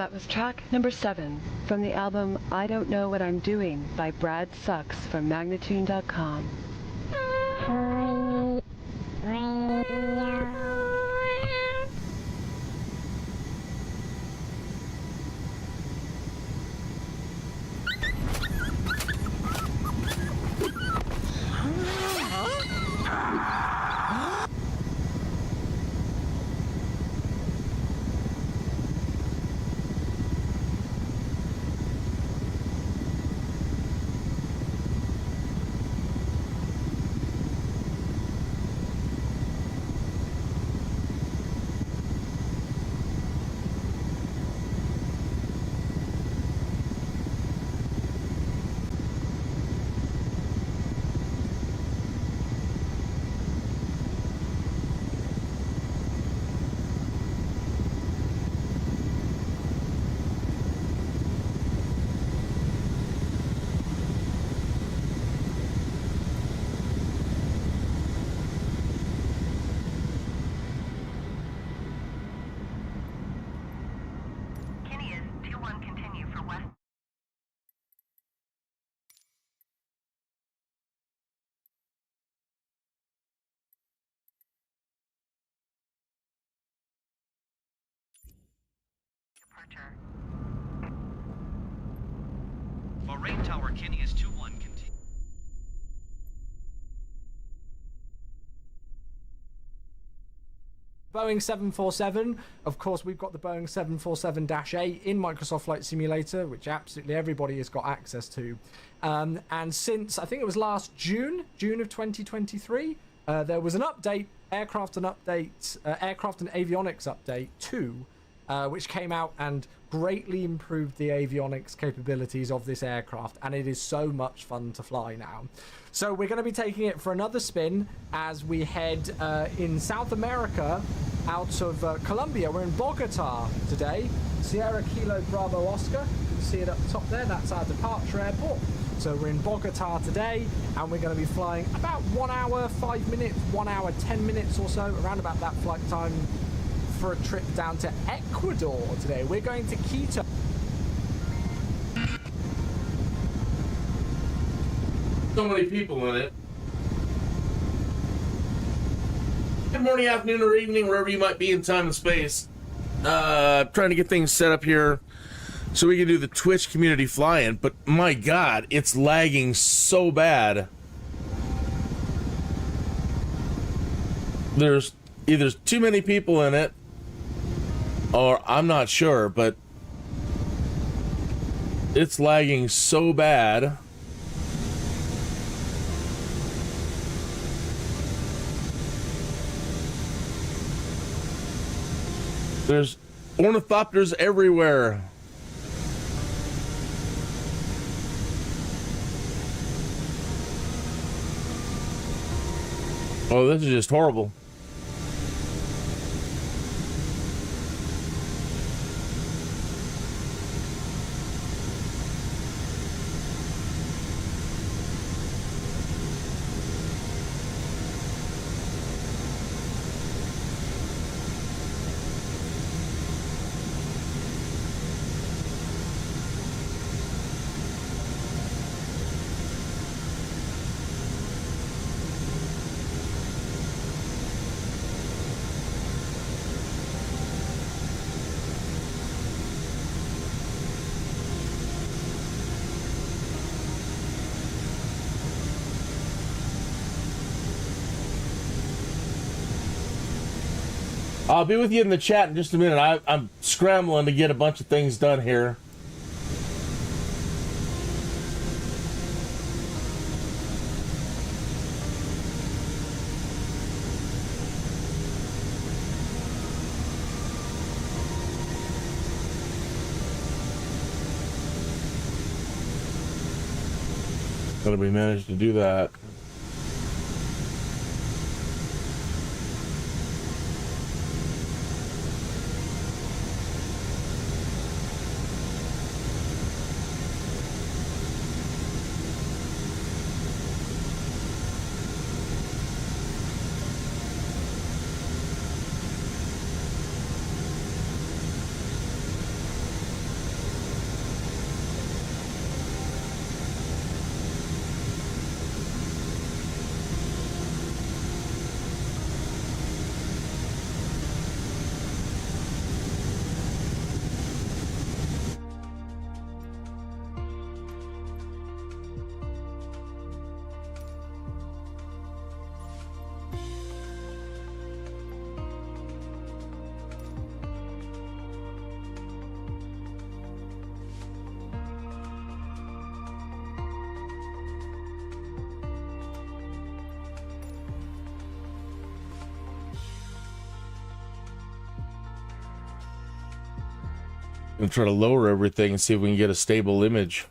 That was track number 7 from the album I Don't Know What I'm Doing by Brad Sucks from Magnatune.com. For Rain Tower, Kinneas 2-1 continue. Boeing 747, of course, we've got the Boeing 747-8 in Microsoft Flight Simulator, which absolutely everybody has got access to. And since, I think it was last June of 2023, there was an update, aircraft and avionics update 2, which came out and greatly improved the avionics capabilities of this aircraft, and it is so much fun to fly now. So we're going to be taking it for another spin as we head in South America out of Colombia. We're in Bogota today. Sierra Kilo Bravo Oscar. You can see it up top there. That's our departure airport. So we're in Bogota today, and we're going to be flying about 1 hour, 5 minutes, 1 hour, 10 minutes or so, around about that flight time, for a trip down to Ecuador today. We're going to Quito. So many people in it. Good morning, afternoon, or evening, wherever you might be in time and space. Trying to get things set up here so we can do the Twitch community fly-in, but my God, it's lagging so bad. There's either too many people in it, or I'm not sure, but it's lagging so bad. There's ornithopters everywhere. Oh, this is just horrible. I'll be with you in the chat in just a minute. I'm scrambling to get a bunch of things done here. Glad we managed to do that. and try to lower everything and see if we can get a stable image.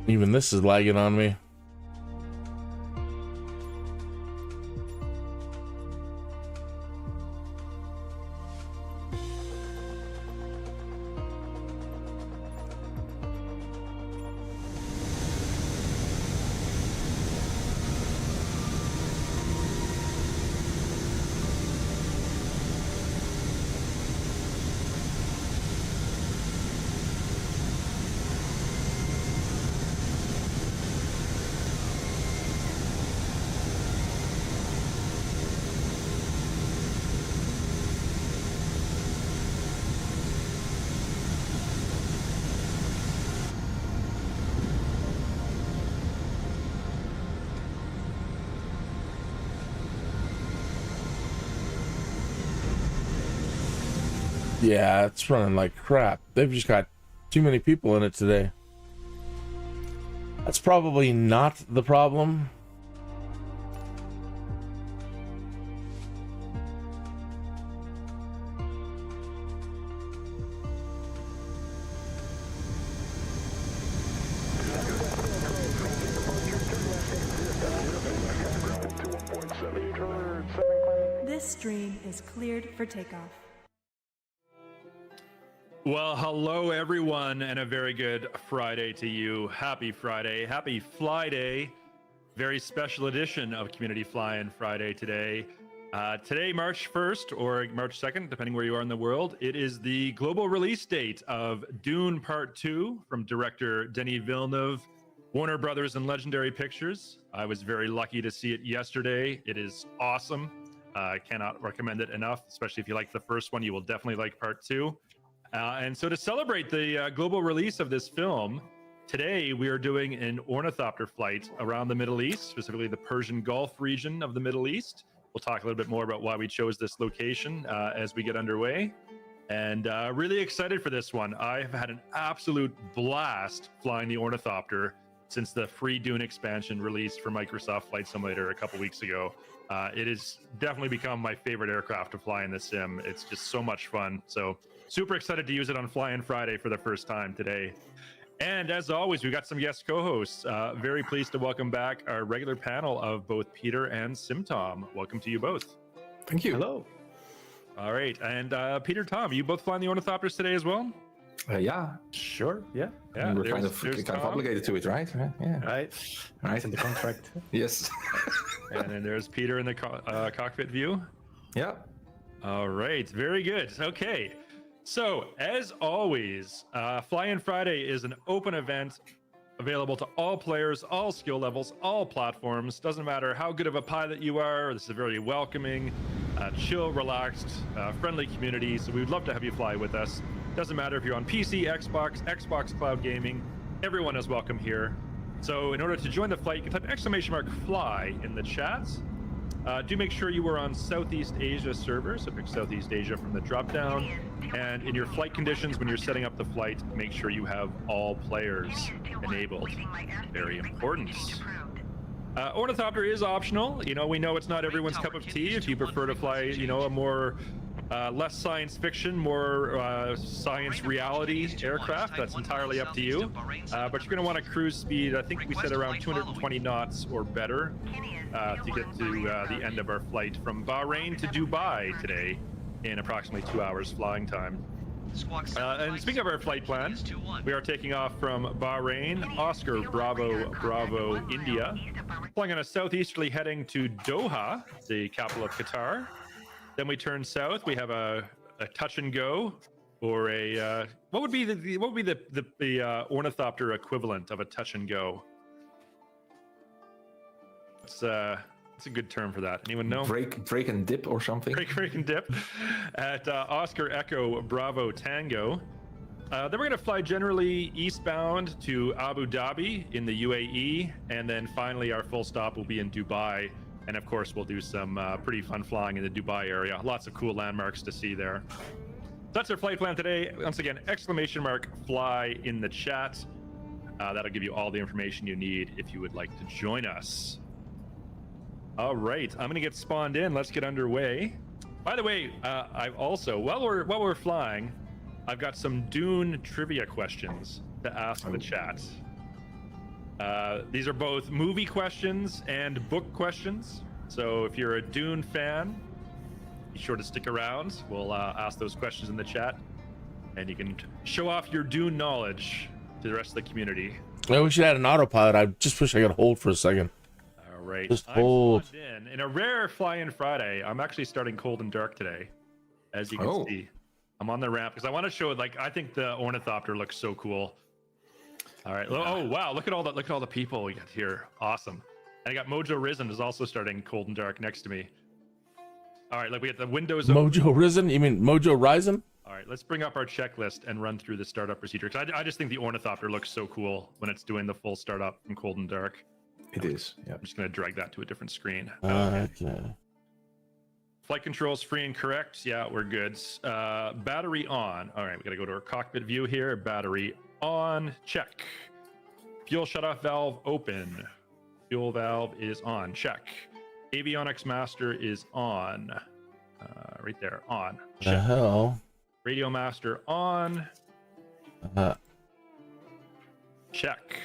Even this is lagging on me. Yeah, it's running like crap. They've just got too many people in it today. That's probably not the problem. This stream is cleared for takeoff. Well, hello everyone, and a very good Friday to you. Happy Friday, happy Fly Day. Very special edition of Community Fly-In Friday today. Today, March 1st or March 2nd, depending where you are in the world, it is the global release date of Dune Part 2 from director Denis Villeneuve, Warner Brothers and Legendary Pictures. I was very lucky to see it yesterday. It is awesome. I cannot recommend it enough, especially if you like the first one, you will definitely like Part 2. And so to celebrate the global release of this film, today we are doing an ornithopter flight around the Middle East, specifically the Persian Gulf region of the Middle East. We'll talk a little bit more about why we chose this location as we get underway. And really excited for this one. I've had an absolute blast flying the ornithopter since the free Dune expansion released for Microsoft Flight Simulator a couple weeks ago. It has definitely become my favorite aircraft to fly in the sim. It's just so much fun. So super excited to use it on Fly-In Friday for the first time today. And as always, we've got some guest co-hosts. Very pleased to welcome back our regular panel of both Peter and SimTom. Welcome to you both. Thank you. Hello. All right. And Peter, Tom, you both flying the ornithopters today as well? Yeah, sure. Yeah. Yeah, We're kind of obligated to it, right? Yeah. Right. Right. In the contract. Yes. And then there's Peter in the cockpit view. Yeah. All right. Very good. Okay. So, as always, Fly-In Friday is an open event available to all players, all skill levels, all platforms. Doesn't matter how good of a pilot you are. This is a very welcoming, chill, relaxed, friendly community. So we would love to have you fly with us. Doesn't matter if you're on PC, Xbox Cloud Gaming. Everyone is welcome here. So in order to join the flight, you can type !fly in the chat. Do make sure you are on Southeast Asia server, so pick Southeast Asia from the drop-down. And in your flight conditions, when you're setting up the flight, make sure you have all players enabled. Very important. Ornithopter is optional. You know, we know it's not everyone's cup of tea. If you prefer to fly, you know, a more less science fiction, more science reality aircraft, that's entirely up to you. But you're going to want a cruise speed, I think we said around 220 knots or better to get to the end of our flight from Bahrain to Dubai today in approximately 2 hours flying time. And speaking of our flight plan, we are taking off from Bahrain, Oscar Bravo, India, flying on a southeasterly heading to Doha, the capital of Qatar. Then we turn south. We have a touch and go, or a what would be the ornithopter equivalent of a touch and go? What's a good term for that? Anyone know? Break and dip or something. Break and dip at Oscar Echo Bravo Tango. Then we're going to fly generally eastbound to Abu Dhabi in the UAE, and then finally our full stop will be in Dubai. And of course, we'll do some pretty fun flying in the Dubai area. Lots of cool landmarks to see there. That's our flight plan today. Once again, !fly in the chat. That'll give you all the information you need if you would like to join us. All right, I'm gonna get spawned in. Let's get underway. By the way, I've also, while we're flying, I've got some Dune trivia questions to ask the chat. These are both movie questions and book questions. So if you're a Dune fan, be sure to stick around. We'll ask those questions in the chat, and you can show off your Dune knowledge to the rest of the community. Well, we should add an autopilot. I just wish I could hold for a second. All right. Just hold. In a rare fly-in Friday, I'm actually starting cold and dark today, as you can see. I'm on the ramp because I want to show it. Like, I think the Ornithopter looks so cool. All right. Oh wow! Look at all the people we got here. Awesome. And I got Mojo Risen is also starting cold and dark next to me. All right. Look, we got the windows. Mojo Risen? You mean Mojo Risen? All right. Let's bring up our checklist and run through the startup procedure. Because I just think the Ornithopter looks so cool when it's doing the full startup from cold and dark. It is. Yeah. I'm just gonna drag that to a different screen. Okay. Flight controls free and correct. Yeah, we're good. Battery on. All right, we got to go to our cockpit view here. Battery on. Check. Fuel shutoff valve open. Fuel valve is on. Check. Avionics master is on. Right there. On. Check. The hell? Radio master on. Check.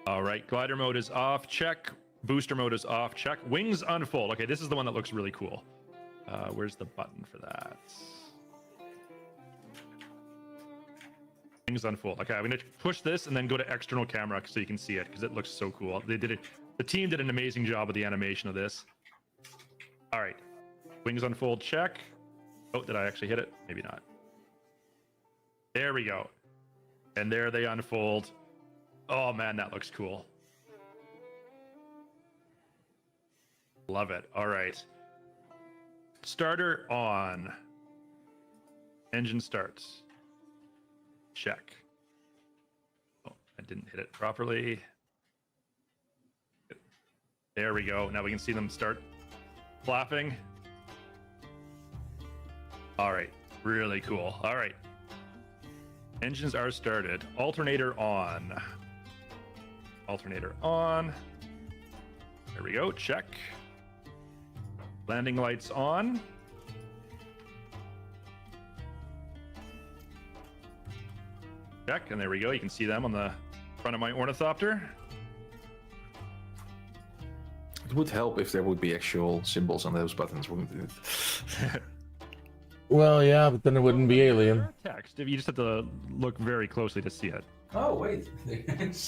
All right, glider mode is off. Check. Booster mode is off. Check. Wings unfold. Okay, this is the one that looks really cool. Where's the button for that? Wings unfold. Okay, I'm gonna push this and then go to external camera so you can see it because it looks so cool. They did it. The team did an amazing job with the animation of this. All right, wings unfold. Check. Oh, did I actually hit it? Maybe not. There we go. And there they unfold. Oh man, that looks cool. Love it. All right. Starter on. Engine starts. Check. Oh, I didn't hit it properly. There we go. Now we can see them start flapping. All right. Really cool. All right. Engines are started. Alternator on. Alternator on. There we go. Check. Landing lights on. Check, and there we go. You can see them on the front of my Ornithopter. It would help if there would be actual symbols on those buttons, wouldn't it? Well, yeah, but then it wouldn't be alien. Text. You just have to look very closely to see it. Oh, wait.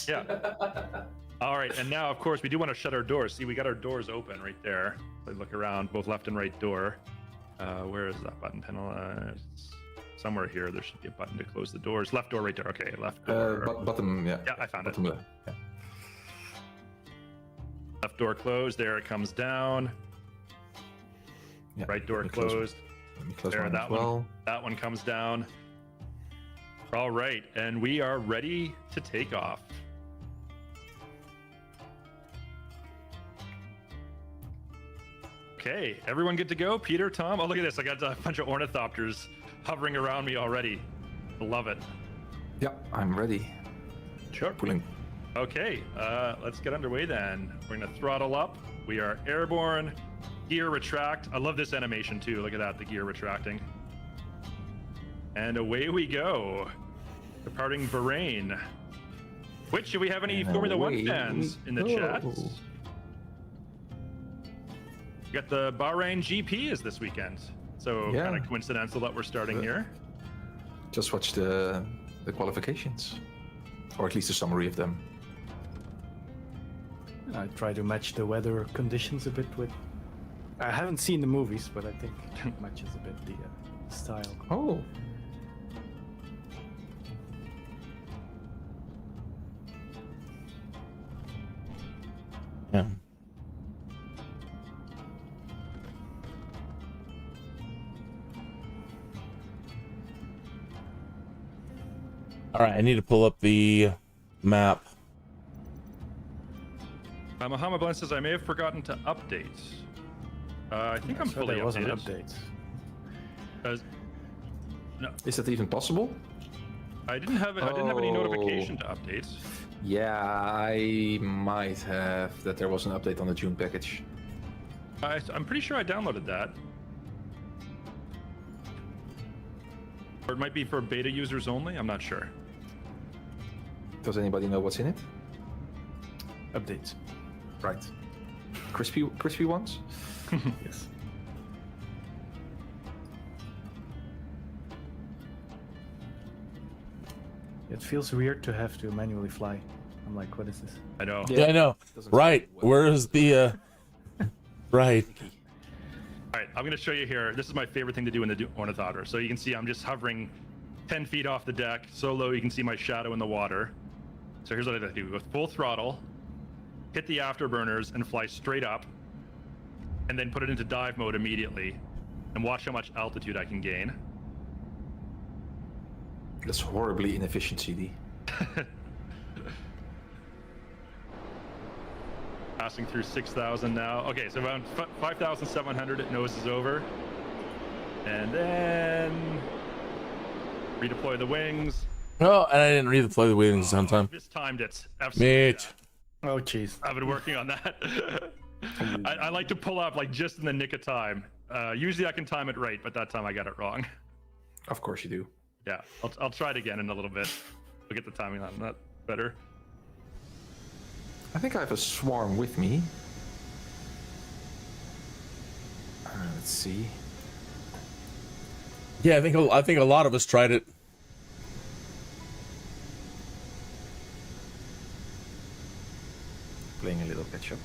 Yeah. All right, and now, of course, we do want to shut our doors. See, we got our doors open right there. So look around, both left and right door. Where is that button? Somewhere here, there should be a button to close the doors. Left door right there. Okay, left door. Bottom, yeah. Yeah, I found bottom it. left. Yeah. Left door closed. There it comes down. Yeah. Right door closed. Close there, mine that as well. one. That one comes down. All right, and we are ready to take off. Okay, everyone good to go? Peter, Tom? Oh, look at this. I got a bunch of Ornithopters hovering around me already. Love it. Yeah, I'm ready. Sure. Pulling. Okay, let's get underway then. We're going to throttle up. We are airborne. Gear retract. I love this animation too. Look at that, the gear retracting. And away we go. Departing Bahrain. Which, do we have any Formula One fans in the chat? We got the Bahrain GP is this weekend. So kind of coincidental that we're starting here. Just watch the qualifications. Or at least a summary of them. I try to match the weather conditions a bit with... I haven't seen the movies, but I think it matches a bit the style. Oh. Yeah. All right, I need to pull up the map. Muhammad Blen says I may have forgotten to update. I think I'm fully there was an updated. update. No, Is that even possible? I didn't have any notification to update. Yeah, I might have that there was an update on the June package. I'm pretty sure I downloaded that. Or it might be for beta users only. I'm not sure. Does anybody know what's in it? Updates. Right. Crispy ones? Yes. It feels weird to have to manually fly. I'm like, what is this? I know. Yeah, I know. Right. Where is the right? All right, I'm going to show you here. This is my favorite thing to do in the Ornithopter. So you can see I'm just hovering 10 feet off the deck, so low you can see my shadow in the water. So here's what I do. With full throttle, hit the afterburners and fly straight up, and then put it into dive mode immediately, and watch how much altitude I can gain. That's horribly inefficient, CD. Passing through 6,000 now. Okay, so around 5,700 it noses over. And then redeploy the wings. Oh, and I didn't redeploy the wings on time. Mistimed it. Absolutely. Mate. Oh, jeez. I've been working on that. I like to pull up like just in the nick of time. Usually I can time it right, but that time I got it wrong. Of course you do. Yeah, I'll try it again in a little bit. We'll get the timing on that better. I think I have a swarm with me. Let's see. Yeah, I think a lot of us tried it. Playing a little catch up.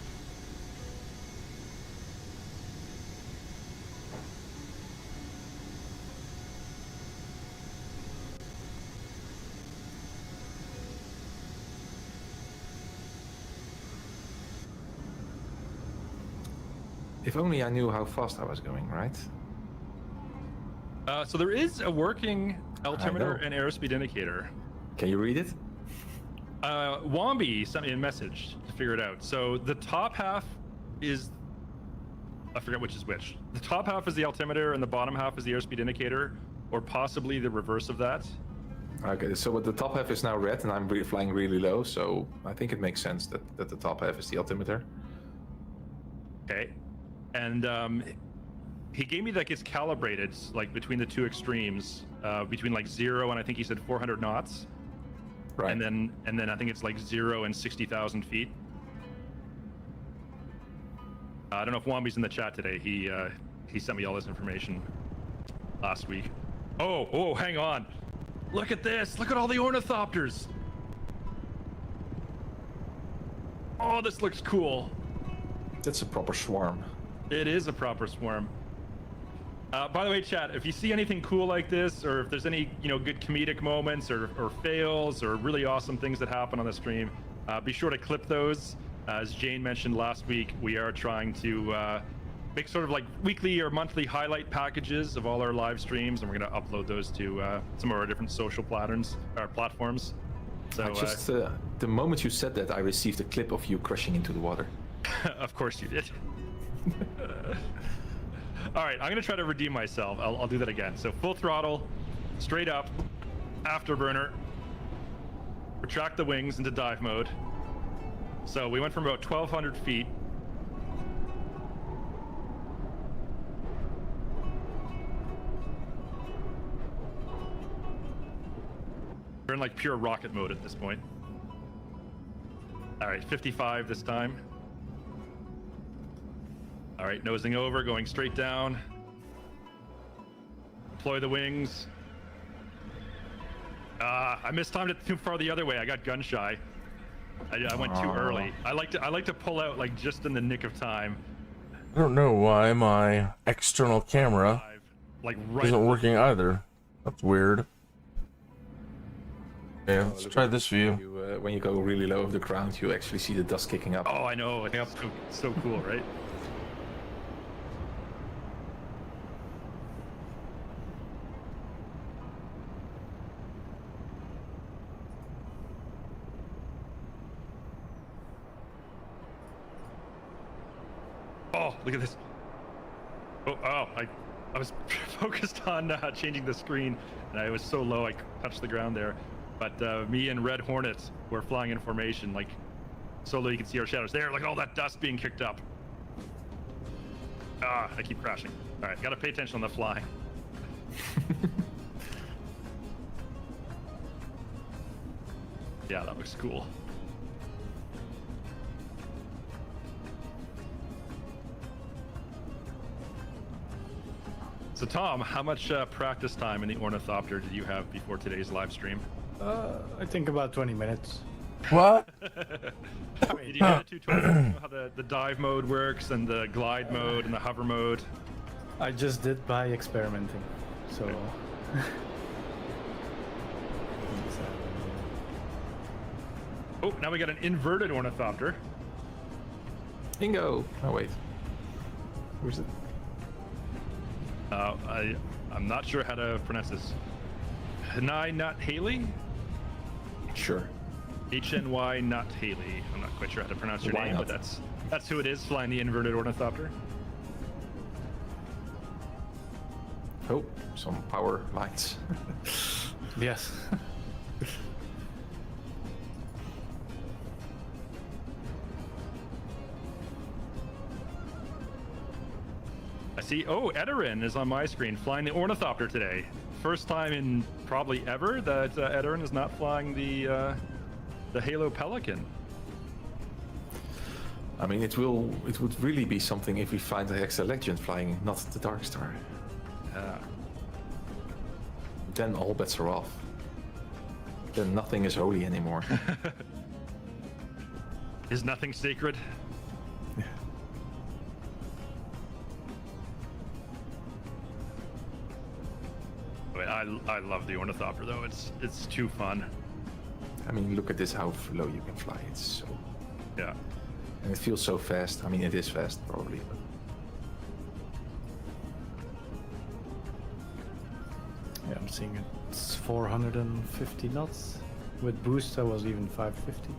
If only I knew how fast I was going, right? So there is a working altimeter know. and airspeed indicator. Can you read it? Wombi sent me a message to figure it out. So the top half is, I forget which is which. The top half is the altimeter and the bottom half is the airspeed indicator, or possibly the reverse of that. Okay, so the top half is now red and I'm flying really low, so I think it makes sense that the top half is the altimeter. Okay. And he gave me that gets calibrated like between the two extremes, between like 0 and I think he said 400 knots. Right. And then I think it's like 0 and 60,000 feet. I don't know if Wombi's in the chat today. He sent me all this information last week. Oh, hang on. Look at this. Look at all the ornithopters. Oh, this looks cool. That's a proper swarm. It is a proper swarm. By the way, chat, if you see anything cool like this, or if there's any, good comedic moments or fails or really awesome things that happen on the stream, be sure to clip those. As Jane mentioned last week, we are trying to make sort of like weekly or monthly highlight packages of all our live streams, and we're going to upload those to some of our different social platforms. So the moment you said that, I received a clip of you crashing into the water. Of course you did. All right, I'm gonna try to redeem myself. I'll do that again. So full throttle, straight up, afterburner, retract the wings into dive mode. So we went from about 1,200 feet. We're in like pure rocket mode at this point. All right, 55 this time. All right, nosing over, going straight down. Deploy the wings. I mistimed it too far the other way. I got gun shy. I went too early. I like to pull out like just in the nick of time. I don't know why my external camera Like right isn't working either. That's weird. Yeah, let's try this view. When you go really low of the ground, you actually see the dust kicking up. Oh, I know. It's so cool, right? Oh, look at this. Oh, I was focused on changing the screen, and I was so low I touched the ground there. But me and Red Hornet were flying in formation, like, so low you can see our shadows there. Look at all that dust being kicked up. Ah, I keep crashing. All right, gotta pay attention on the flying. Yeah, that looks cool. So Tom, how much practice time in the Ornithopter did you have before today's live stream? I think about 20 minutes. What? Did you get a tutorial on how the dive mode works and the glide mode and the hover mode? I just did by experimenting, so... Oh, now we got an inverted Ornithopter. Bingo! Oh wait. Where's it? I'm not sure how to pronounce this. Hanai Not Haley? Sure. HNY Not Haley. I'm not quite sure how to pronounce your Why name, not? but that's who it is flying the inverted Ornithopter. Oh, some power lines. Yes. I see. Oh, Edarin is on my screen flying the Ornithopter today. First time in probably ever that Edarin is not flying the Halo Pelican. I mean, it would really be something if we find the Hexa Legend flying, not the Dark Star. Then all bets are off. Then nothing is holy anymore. Is nothing sacred? I love the Ornithopter though. It's too fun. I mean, look at this, how low you can fly. It's so... Yeah. And it feels so fast. I mean, it is fast, probably. But... Yeah, I'm seeing it's 450 knots. With boost, I was even 550.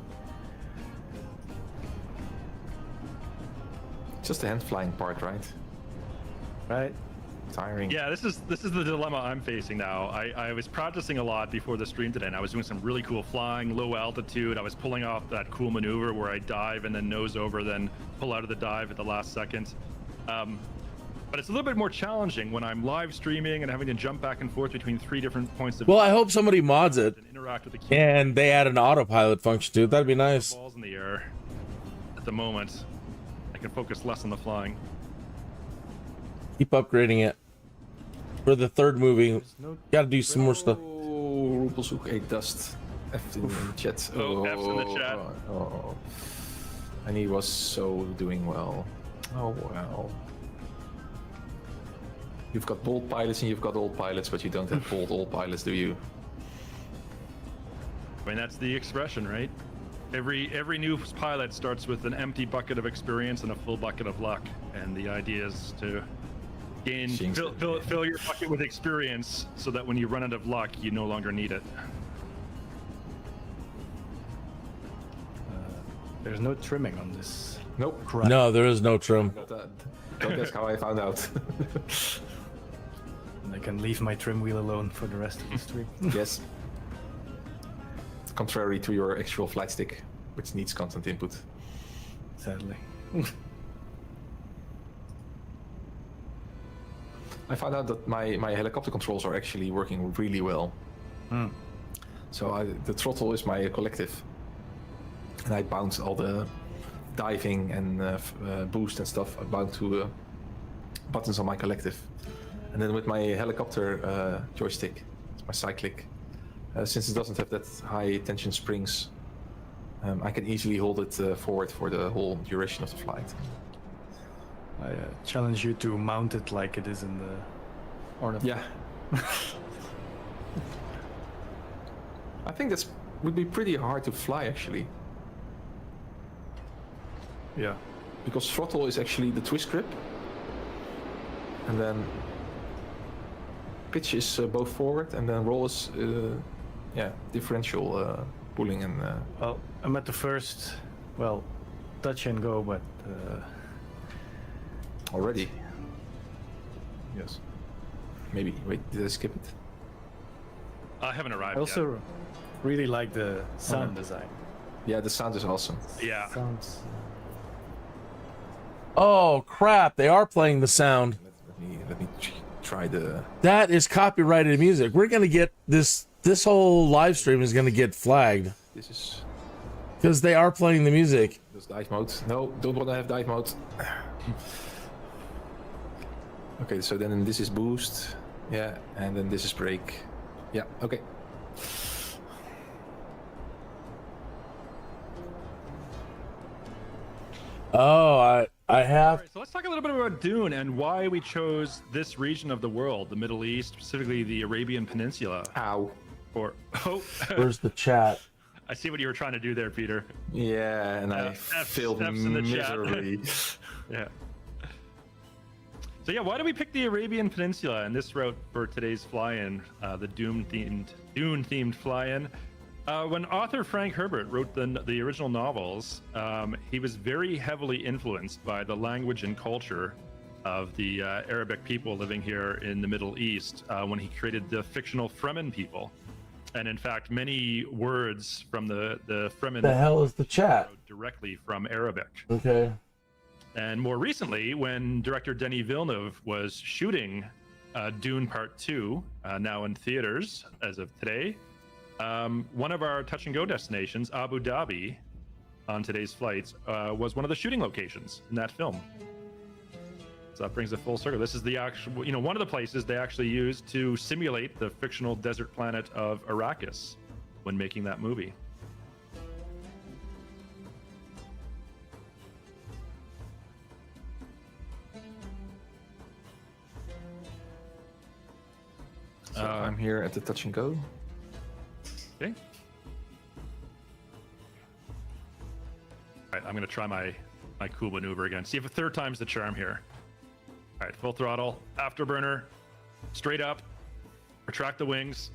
Just the hand flying part, right? Right. Tiring. Yeah, this is the dilemma I'm facing now. I was practicing a lot before the stream today, and I was doing some really cool flying, low altitude. I was pulling off that cool maneuver where I dive and then nose over, then pull out of the dive at the last second. But it's a little bit more challenging when I'm live streaming and having to jump back and forth between 3 different points of. Well, I hope somebody mods it and interact with the key. and they add an autopilot function to it. That'd be nice. Balls in the air. At the moment, I can focus less on the flying. Keep upgrading it. For the 3rd movie, No... gotta do some more stuff. Oh, Rupelzoek 8 dust. F in the chat. Oh, F's in the chat. Oh. And he was so doing well. Oh, wow. You've got bold pilots and you've got old pilots, but you don't have bold old pilots, do you? I mean, that's the expression, right? Every new pilot starts with an empty bucket of experience and a full bucket of luck, and the idea is to fill your bucket with experience so that when you run out of luck, you no longer need it. There's no trimming on this. Nope. No, there is no trim. Don't ask how I found out. And I can leave my trim wheel alone for the rest of the stream. Yes. Contrary to your actual flight stick, which needs constant input. Sadly. I found out that my helicopter controls are actually working really well. So the throttle is my collective. And I bounce all the diving and boost and stuff. I bounce to buttons on my collective. And then with my helicopter joystick, it's my cyclic. Since it doesn't have that high tension springs, I can easily hold it forward for the whole duration of the flight. I challenge you to mount it like it is in the Ornithopter. Yeah. think that's would be pretty hard to fly actually. Yeah. Because throttle is actually the twist grip. And then pitch is both forward, and then roll is differential pulling and. Well, I'm at the first, touch and go, but already. Yes. Maybe. Wait, did I skip it? I haven't arrived I also really like the sound design. Yeah, the sound is awesome. yet. Yeah. Sounds. Oh crap! They are playing the sound. Let me try the. That is copyrighted music. We're gonna get this. This whole live stream is gonna get flagged This is. because they are playing the music. This dive mode. No, don't want to have dive mode. Okay, so then this is boost. Yeah, and then this is brake. Yeah. Okay. Oh, I have. All right, so let's talk a little bit about Dune and why we chose this region of the world, the Middle East, specifically the Arabian Peninsula. Ow. Or Where's the chat? I see what you were trying to do there, Peter. Yeah, and I F's failed in the chat. miserably. Yeah. So yeah, why do we pick the Arabian Peninsula and this route for today's fly-in, the Dune-themed fly-in? When author Frank Herbert wrote the original novels, he was very heavily influenced by the language and culture of the Arabic people living here in the Middle East when he created the fictional Fremen people. And in fact, many words from the Fremen The hell is the chat? directly from Arabic. Okay. And more recently, when director Denis Villeneuve was shooting Dune Part 2, now in theaters as of today, one of our touch and go destinations, Abu Dhabi, on today's flights, was one of the shooting locations in that film. So that brings it full circle. This is the actual, one of the places they actually used to simulate the fictional desert planet of Arrakis when making that movie. So I'm here at the touch and go. Okay. All right, I'm gonna try my cool maneuver again. See if a third time's the charm here. All right, full throttle, afterburner, straight up, retract the wings.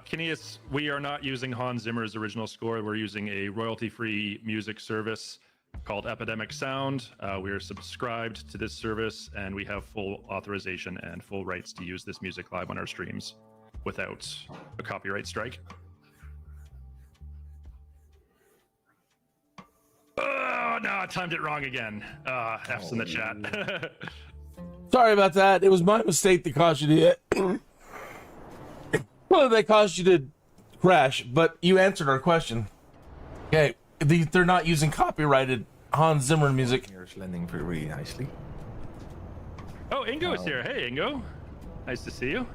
Kinneas, we are not using Hans Zimmer's original score. We're using a royalty-free music service called Epidemic Sound. We are subscribed to this service, and we have full authorization and full rights to use this music live on our streams without a copyright strike. Oh, no, I timed it wrong again. F's in the chat. Sorry about that. It was my mistake that caused you to. Well, they caused you to crash, but you answered our question. Okay, they're not using copyrighted Hans Zimmer music. Here's landing really nicely. Oh, Ingo is here. Hey, Ingo. Nice to see you.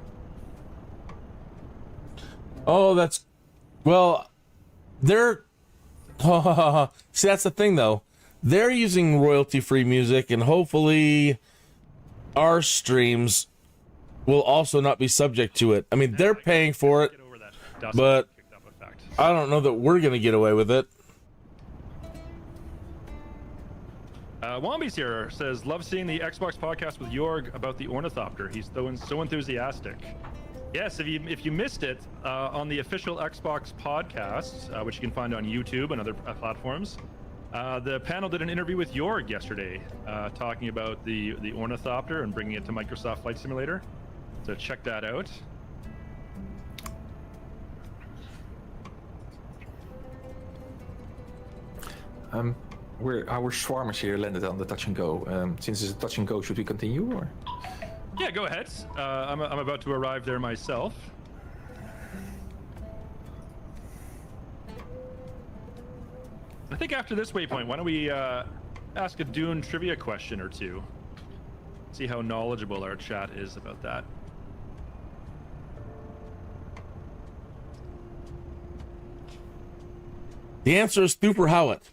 Oh, that's... Well, they're... See, that's the thing, though. They're using royalty-free music, and hopefully our streams will also not be subject to it. I mean, they're paying for it, but I don't know that we're going to get away with it. Wombi's here, says, love seeing the Xbox podcast with Jorg about the Ornithopter. He's so enthusiastic. Yes, if you missed it, on the official Xbox podcast, which you can find on YouTube and other platforms, the panel did an interview with Jorg yesterday, talking about the Ornithopter and bringing it to Microsoft Flight Simulator. So check that out. Our swarmers here landed on the touch and go. Since it's a touch and go, should we continue or? Yeah, go ahead. I'm about to arrive there myself. I think after this waypoint, why don't we ask a Dune trivia question or two? See how knowledgeable our chat is about that. The answer is Thupher Howitt.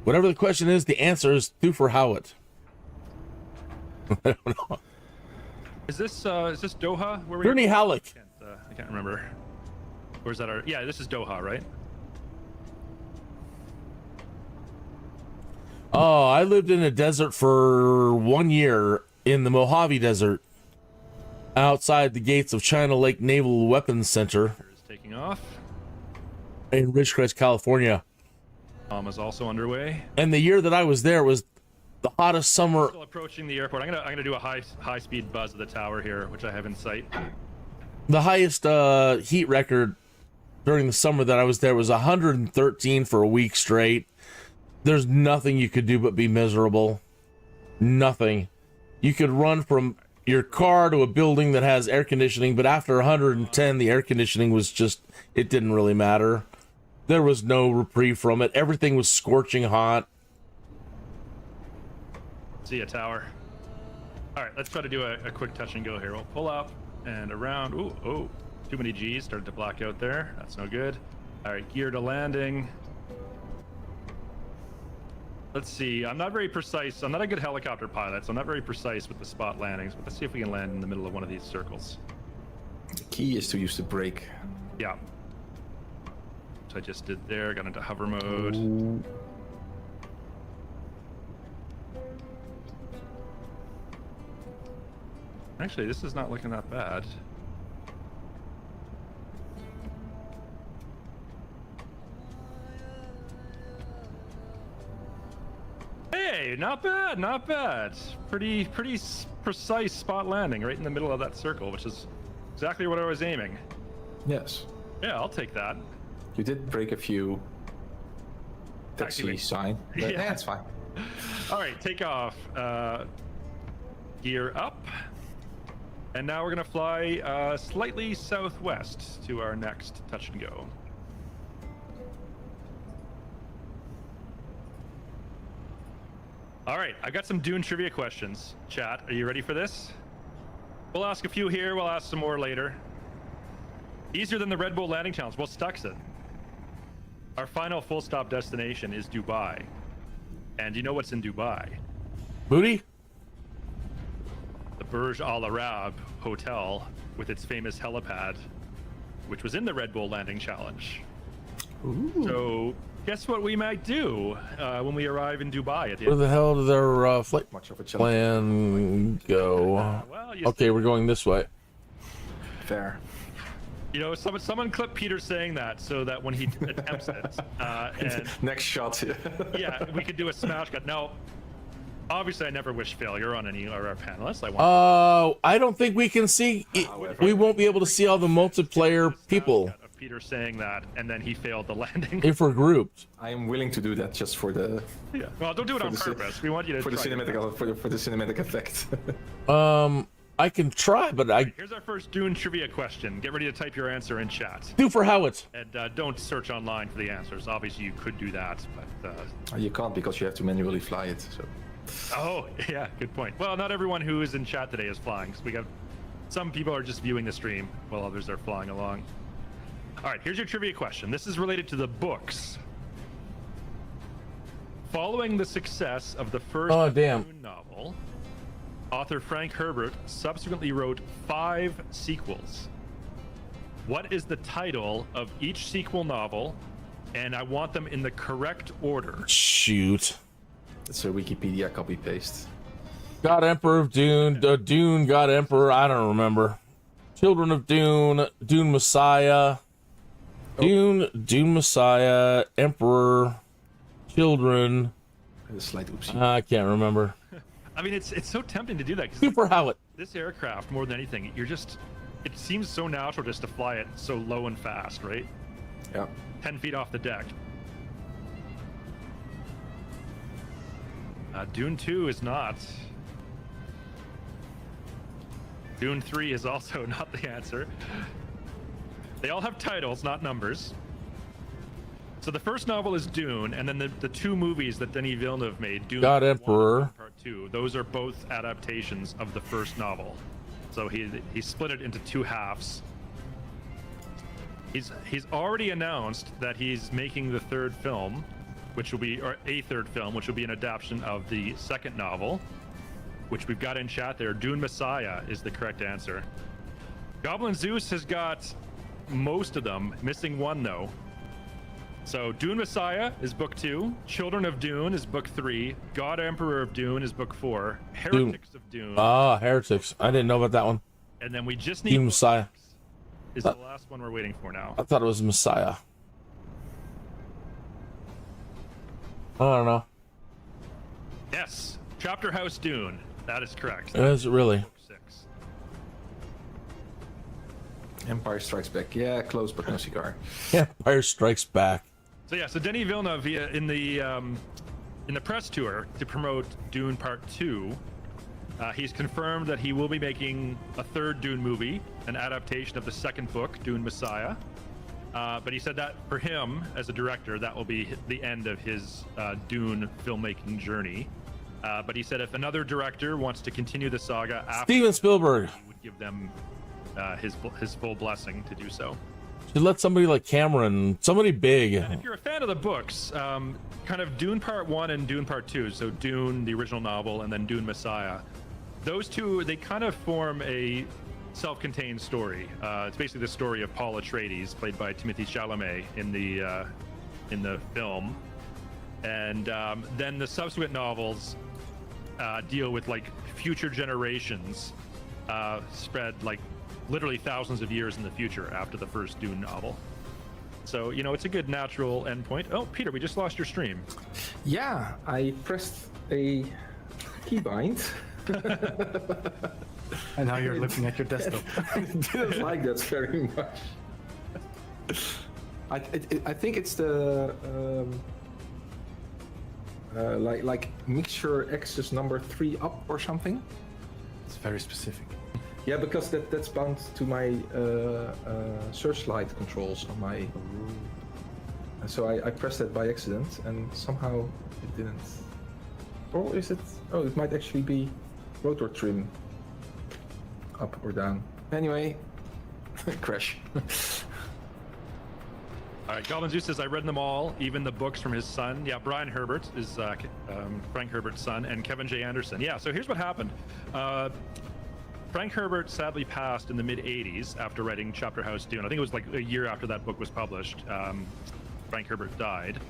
Whatever the question is, the answer is Thupher Howitt. I don't know. Is this Doha? Where we? Gurney Halleck. I can't remember. Where's that? Yeah, this is Doha, right? Oh, I lived in a desert for 1 year in the Mojave Desert, outside the gates of China Lake Naval Weapons Center. Is taking off. In Ridgecrest, California. Is also underway. And the year that I was there was the hottest summer. Still approaching the airport. I'm gonna do a high speed buzz of the tower here, which I have in sight. The highest heat record during the summer that I was there was 113 for a week straight. There's nothing you could do but be miserable. Nothing. You could run from your car to a building that has air conditioning, but after 110, the air conditioning was just, it didn't really matter. There was no reprieve from it. Everything was scorching hot. See ya, tower. All right, let's try to do a quick touch and go here. We'll pull up and around. Ooh, too many G's. Started to black out there. That's no good. All right, gear to landing. Let's see. I'm not very precise. I'm not a good helicopter pilot, so I'm not very precise with the spot landings. But let's see if we can land in the middle of one of these circles. The key is to use the brake. Yeah. Which I just did there. Got into hover mode. Ooh. Actually, this is not looking that bad. Hey, not bad, not bad. Pretty precise spot landing right in the middle of that circle, which is exactly what I was aiming. Yes. Yeah, I'll take that. You did break a few taxi Actually, sign. But yeah. That's fine. All right, take off. Gear up. And now we're gonna fly slightly southwest to our next touch and go. All right, I got some Dune trivia questions. Chat, are you ready for this? We'll ask a few here, we'll ask some more later. Easier than the Red Bull landing challenge. Well, Stuxit. Our final full stop destination is Dubai. And you know what's in Dubai? Booty? The Burj Al Arab Hotel with its famous helipad, which was in the Red Bull landing challenge. Ooh. So, guess what we might do when we arrive in Dubai at the Where the hell did their flight Much of a challenge. plan go? Well, Okay, we're going this way. Fair. You know, someone clip Peter saying that so that when he attempts it, and Next shot. yeah, we could do a smash cut. Now, obviously, I never wish failure on any of our panelists. I want. I don't think we can see. We won't be able to see all the multiplayer people Of Peter saying that, and then he failed the landing. if we're grouped. I am willing to do that just for the Yeah. Well, don't do it For on the ci- purpose. We want you to for the try your cinematic best. for the cinematic effect. I can try, but I Here's our first Dune trivia question. Get ready to type your answer in chat. do for Howitt. And don't search online for the answers. Obviously, you could do that, but... You can't because you have to manually fly it. So. Oh, yeah, good point. Well, not everyone who is in chat today is flying. So we got... Some people are just viewing the stream while others are flying along. All right, here's your trivia question. This is related to the books. Following the success of the first Dune novel, author Frank Herbert subsequently wrote 5 sequels. What is the title of each sequel novel? And I want them in the correct order. Shoot. It's a Wikipedia copy paste. God Emperor of Dune, Dune, God Emperor, I don't remember. Children of Dune, Dune Messiah, Dune Messiah, Emperor, Children. A slight oopsie. I can't remember. I mean, it's so tempting to do that. 'Cause Super Howitt. this aircraft, more than anything, it seems so natural just to fly it so low and fast, right? Yeah. 10 feet off the deck. Dune 2 is not. Dune 3 is also not the answer. They all have titles, not numbers. So the first novel is Dune, and then the 2 movies that Denis Villeneuve made, Dune God 1 Emperor. and Part 2, those are both adaptations of the first novel. So he split it into 2 halves. He's already announced that he's making the 3rd film, which will be, or a 3rd film, which will be an adaptation of the 2nd novel. which we've got in chat there. Dune Messiah is the correct answer. Goblin Zeus has got most of them, missing one though. So Dune Messiah is book 2, Children of Dune is book 3, God Emperor of Dune is book 4, Heretics of Dune. Ah, Heretics. I didn't know about that one. And then we just need Dune Messiah. Is the last one we're waiting for now. I thought it was Messiah. I don't know. Yes, Chapter House Dune. That is correct. Is it really? Book 6. Empire Strikes Back. Yeah, close but no cigar. Empire Strikes Back. So yeah, so Denis Villeneuve in the press tour to promote Dune Part 2, he's confirmed that he will be making a third Dune movie, an adaptation of the second book, Dune Messiah. But he said that for him, as a director, that will be the end of his Dune filmmaking journey. But he said if another director wants to continue the saga after, Steven Spielberg, he would give them his full blessing to do so. should let somebody like Cameron, somebody big. And if you're a fan of the books, kind of Dune Part 1 and Dune Part 2, so Dune, the original novel, and then Dune Messiah, those two, they kind of form a self-contained story. It's basically the story of Paul Atreides, played by Timothée Chalamet in the film, and then the subsequent novels deal with like future generations, spread like literally thousands of years in the future after the first Dune novel. So you know it's a good natural endpoint. Oh, Peter, we just lost your stream. Yeah, I pressed a keybind. And now you're looking at your desktop. I didn't like that very much. I think it's the like mixture access number 3 up or something. It's very specific. Yeah, because that's bound to my searchlight controls on my. And so I pressed that by accident, and somehow it didn't. Or is it? Oh, it might actually be rotor trim. Up or down. Anyway, crash. All right, Goblin Zeus says, I read them all, even the books from his son. Yeah, Brian Herbert is Frank Herbert's son, and Kevin J. Anderson. Yeah, so here's what happened. Frank Herbert sadly passed in the mid-'80s after writing Chapter House Dune. I think it was like a year after that book was published. Frank Herbert died.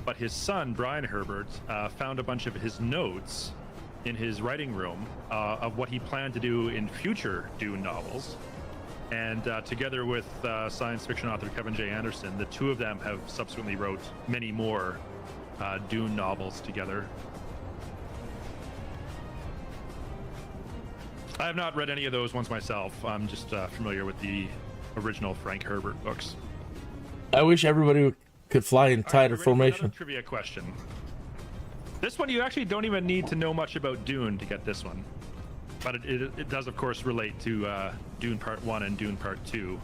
But his son, Brian Herbert, found a bunch of his notes in his writing room of what he planned to do in future Dune novels. And together with science fiction author Kevin J. Anderson, the two of them have subsequently wrote many more Dune novels together. I have not read any of those ones myself. I'm just familiar with the original Frank Herbert books. I wish everybody could fly in tighter formation. Another trivia question. This one, you actually don't even need to know much about Dune to get this one. But it does, of course, relate to Dune Part 1 and Dune Part 2.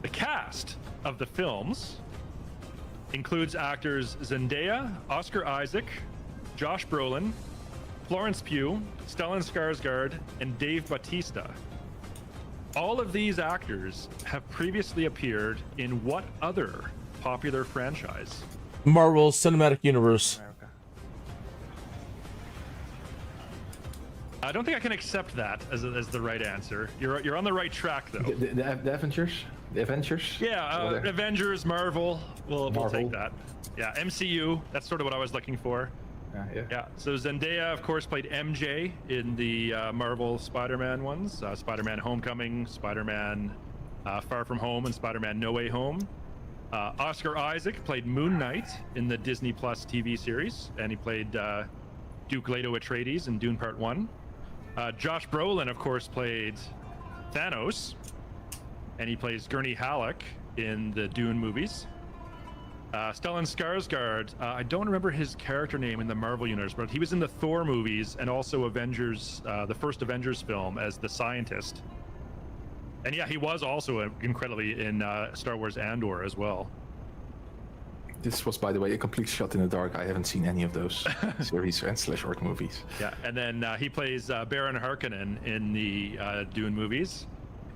The cast of the films includes actors Zendaya, Oscar Isaac, Josh Brolin, Florence Pugh, Stellan Skarsgård, and Dave Bautista. All of these actors have previously appeared in what other popular franchise? Marvel Cinematic Universe. I don't think I can accept that as the right answer. You're on the right track, though. The Avengers? The Avengers? Yeah, Avengers, Marvel. We'll take that. Yeah, MCU. That's sort of what I was looking for. Yeah. So Zendaya, of course, played MJ in the Marvel Spider-Man ones. Spider-Man Homecoming, Spider-Man Far From Home, and Spider-Man No Way Home. Oscar Isaac played Moon Knight in the Disney Plus TV series, and he played Duke Leto Atreides in Dune Part 1. Josh Brolin, of course, played Thanos, and he plays Gurney Halleck in the Dune movies. Stellan Skarsgård, I don't remember his character name in the Marvel universe, but he was in the Thor movies and also Avengers, the first Avengers film as the scientist. And yeah, he was also incredibly in Star Wars Andor as well. This was, by the way, a complete shot in the dark. I haven't seen any of those series and /short movies. Yeah, and then he plays Baron Harkonnen in the Dune movies.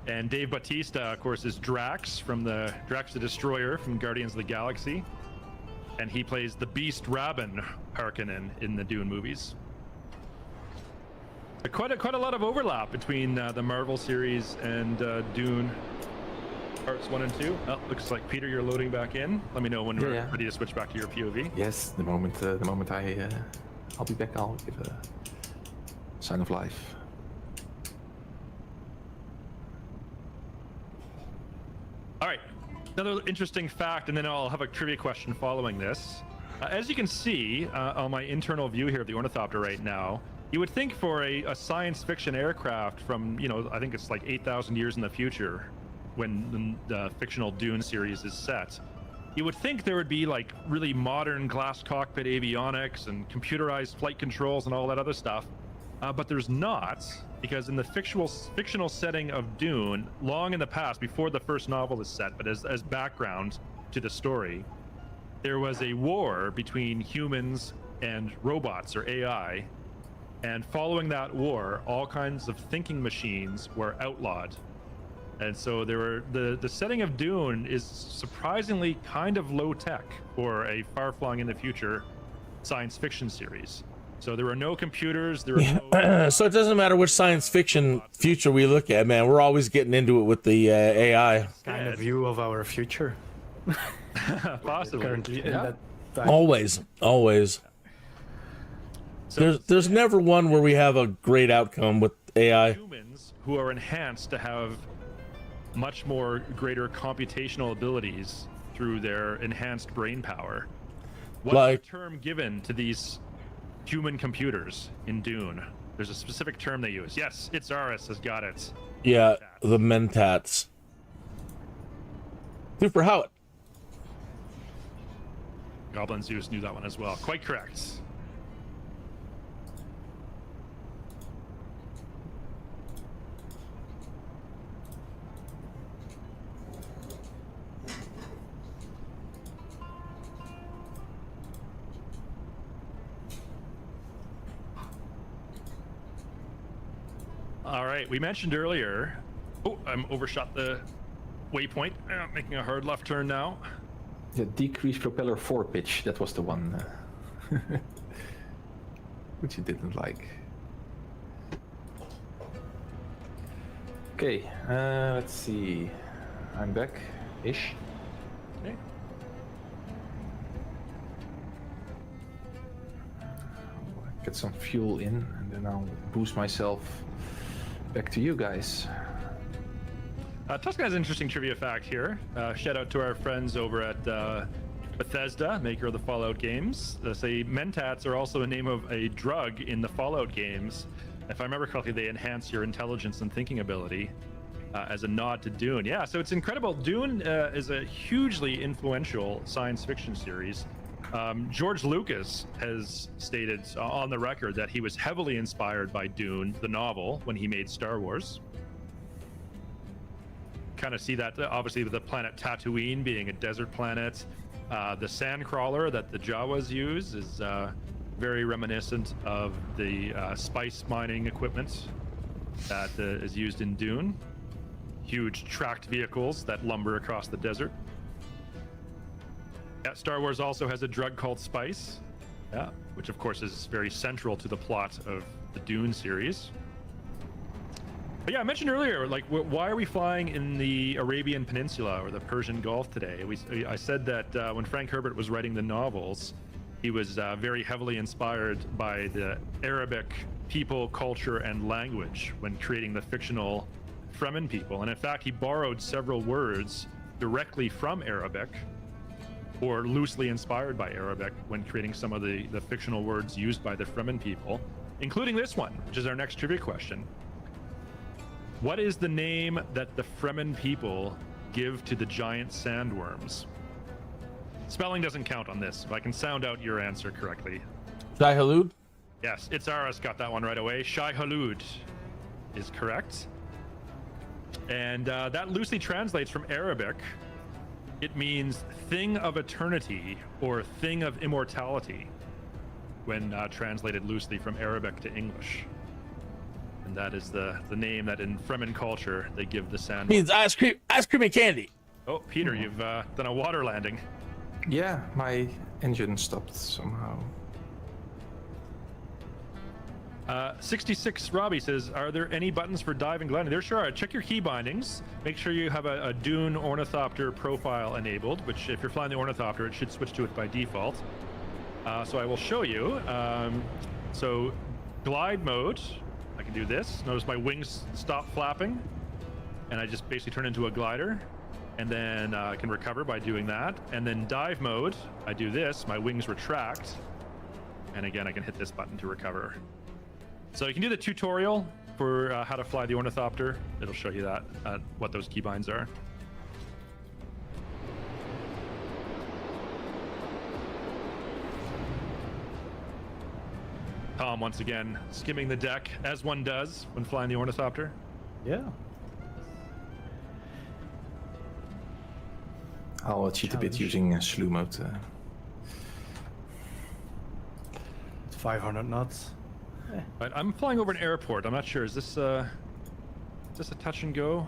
And Dave Bautista, of course, is Drax from Drax the Destroyer from Guardians of the Galaxy. And he plays the Beast Rabban Harkonnen in the Dune movies. Quite a lot of overlap between the Marvel series and Dune parts 1 and 2. Oh, looks like Peter, you're loading back in. Let me know when we're ready to switch back to your POV. Yes, the moment I'll be back, I'll give a sign of life. All right, another interesting fact, and then I'll have a trivia question following this. As you can see on my internal view here of the Ornithopter right now, you would think for a science fiction aircraft from, I think it's like 8,000 years in the future, when the fictional Dune series is set, you would think there would be like really modern glass cockpit avionics and computerized flight controls and all that other stuff, but there's not, because in the fictional setting of Dune, long in the past, before the first novel is set, but as background to the story, there was a war between humans and robots, or AI, and following that war, all kinds of thinking machines were outlawed. And so the setting of Dune is surprisingly kind of low tech for a far-flung in the future science fiction series. So there were no computers. There were no... So it doesn't matter which science fiction future we look at, man. We're always getting into it with the AI. Kind of view of our future. Possibly. Currently, in that time. Always. So There's never one where we have a great outcome with AI. humans who are enhanced to have much more greater computational abilities through their enhanced brain power. What's Like- the term given to these human computers in Dune? There's a specific term they use. Yes, it's Aris has got it. Yeah, the Mentats. Super Howard. Goblin Zeus knew that one as well. Quite correct. All right, we mentioned earlier. Oh, I'm overshot the waypoint. Making a hard left turn now. The decreased propeller pitch, that was the one which you didn't like. Okay, let's see. I'm back-ish. Okay. Get some fuel in, and then I'll boost myself back to you guys. Tuscan has an interesting trivia fact here. Shout out to our friends over at Bethesda, maker of the Fallout games. They say mentats are also a name of a drug in the Fallout games. If I remember correctly, they enhance your intelligence and thinking ability as a nod to Dune. Yeah, so it's incredible. Dune is a hugely influential science fiction series. George Lucas has stated on the record that he was heavily inspired by Dune, the novel, when he made Star Wars. Kind of see that obviously with the planet Tatooine being a desert planet. The sandcrawler that the Jawas use is very reminiscent of the spice mining equipment that is used in Dune. Huge tracked vehicles that lumber across the desert. Yeah, Star Wars also has a drug called spice, which of course is very central to the plot of the Dune series. But yeah, I mentioned earlier, like, why are we flying in the Arabian Peninsula or the Persian Gulf today? I said that when Frank Herbert was writing the novels, he was very heavily inspired by the Arabic people, culture, and language when creating the fictional Fremen people. And in fact, he borrowed several words directly from Arabic, or loosely inspired by Arabic, when creating some of the fictional words used by the Fremen people, including this one, which is our next trivia question. What is the name that the Fremen people give to the giant sandworms? Spelling doesn't count on this. If I can sound out your answer correctly. Shai Hulud? Yes, it's Aras got that one right away. Shai Hulud is correct. And that loosely translates from Arabic. It means thing of eternity or thing of immortality when translated loosely from Arabic to English. And that is the name that in Fremen culture they give the sandworm. Means ice cream and candy. Oh, Peter, you've done a water landing. Yeah, my engine stopped somehow. 66 Robbie says, are there any buttons for dive and gliding? There sure are. Check your key bindings. Make sure you have a DUNE Ornithopter profile enabled, which if you're flying the Ornithopter, it should switch to it by default. So I will show you. So glide mode, I can do this. Notice my wings stop flapping, and I just basically turn into a glider. And then I can recover by doing that. And then dive mode, I do this, my wings retract. And again, I can hit this button to recover. So you can do the tutorial for how to fly the Ornithopter. It'll show you that, what those keybinds are. Tom, once again, skimming the deck, as one does when flying the Ornithopter. Yeah. I'll cheat a bit using slew mode. 500 knots. Right, I'm flying over an airport. I'm not sure. Is this a touch and go?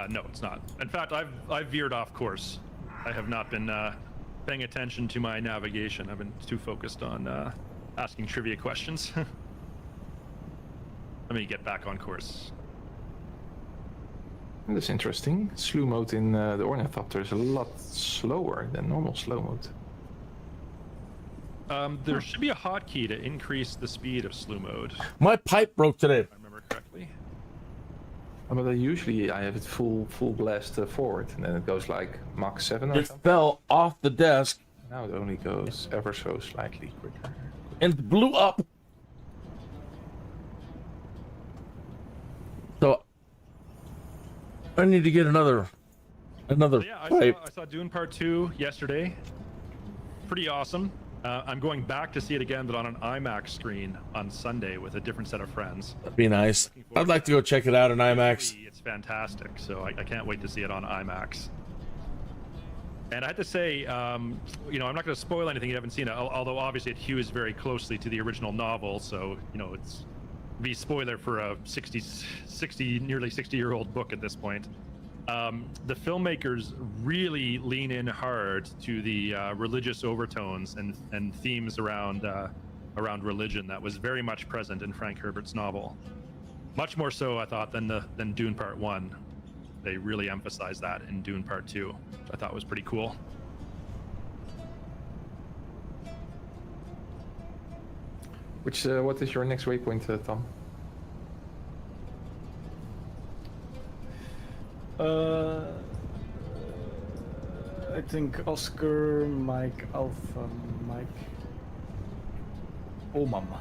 No, it's not. In fact, I've veered off course. I have not been paying attention to my navigation. I've been too focused on asking trivia questions. Let me get back on course. That's interesting. Slew mode in the Ornithopter is a lot slower than normal slow mode. There should be a hotkey to increase the speed of slew mode, if My pipe broke today. I remember correctly. But usually I have it full blast forward, and then it goes like Mach 7 or It something. fell off the desk Now it only goes ever so slightly quicker. and blew up. So I need to get another So yeah, pipe. I saw Dune Part 2 yesterday. Pretty awesome. I'm going back to see it again, but on an IMAX screen on Sunday with a different set of friends. That'd be nice. I'd like to go check it out in IMAX. It's fantastic, so I can't wait to see it on IMAX. And I had to say, you know, I'm not going to spoil anything you haven't seen, although obviously it hews very closely to the original novel, so, you know, it's be spoiler for a nearly 60-year-old book at this point. The filmmakers really lean in hard to the religious overtones and themes around religion that was very much present in Frank Herbert's novel. Much more so, I thought, than Dune Part 1. They really emphasized that in Dune Part 2, which I thought was pretty cool. What is your next waypoint, Tom? I think Oscar, Mike, Alpha, Mike. Oh, mama.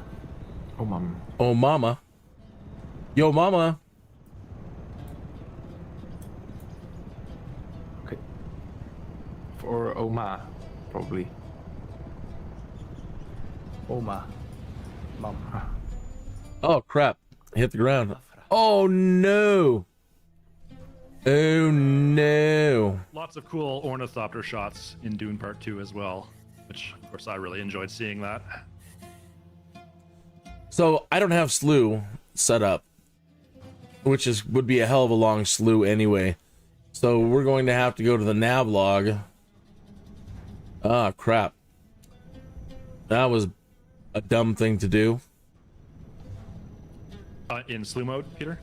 Oh, mom. Oh, mama. Yo, mama. Okay. Or Oma, probably. Oma. Mom. Oh, crap. I hit the ground. Oh, no. Oh, no. Lots of cool Ornithopter shots in Dune Part 2 as well, which, of course, I really enjoyed seeing that. So I don't have slew set up, which would be a hell of a long slew anyway. So we're going to have to go to the nav log. Ah, crap. That was a dumb thing to do. In slew mode, Peter?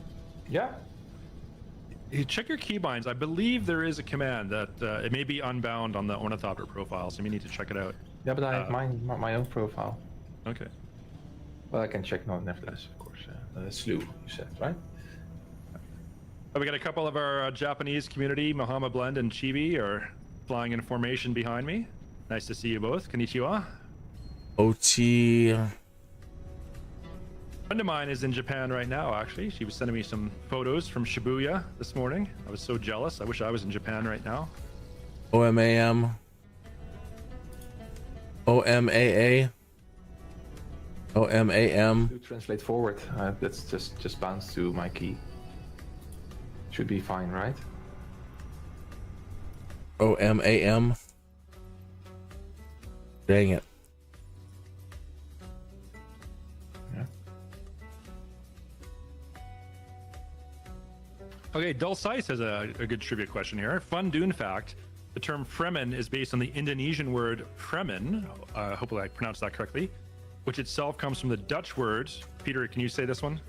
Yeah. You check your keybinds. I believe there is a command that it may be unbound on the Ornithopter profile, so you may need to check it out. Yeah, but I have my own profile. Okay. Well, I can check nevertheless, of course. Slew, you said, right? We got a couple of our Japanese community, Mahama Blend and Chibi, are flying in formation behind me. Nice to see you both. Konnichiwa. OT. A friend of mine is in Japan right now, actually. She was sending me some photos from Shibuya this morning. I was so jealous. I wish I was in Japan right now. OMAM. OMAA. OMAM. To translate forward, that's just bounce to my key. Should be fine, right? OMAM. Dang it. Yeah. Okay, Dull Sice has a good trivia question here. Fun Dune fact. The term Fremen is based on the Indonesian word Fremen, hopefully I pronounced that correctly, which itself comes from the Dutch word. Peter, can you say this one?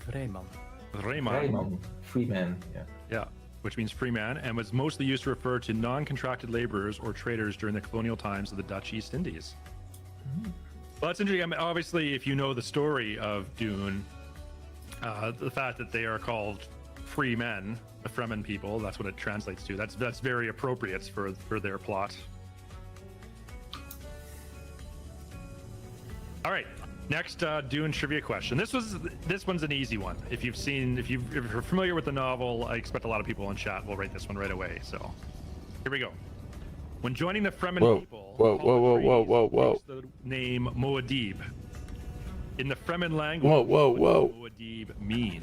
Vreeman. Vreeman. Free man. Yeah. Yeah, which means free man, and was mostly used to refer to non-contracted laborers or traders during the colonial times of the Dutch East Indies. Well, that's interesting. I mean, obviously, if you know the story of Dune, the fact that they are called free men, the Fremen people, that's what it translates to. That's very appropriate for their plot. All right, next Dune trivia question. This one's an easy one. If you're familiar with the novel, I expect a lot of people in chat will rate this one right away. So here we go. When joining the Fremen people, whoa, the name Muad'Dib. In the Fremen language, what does Muad'Dib mean?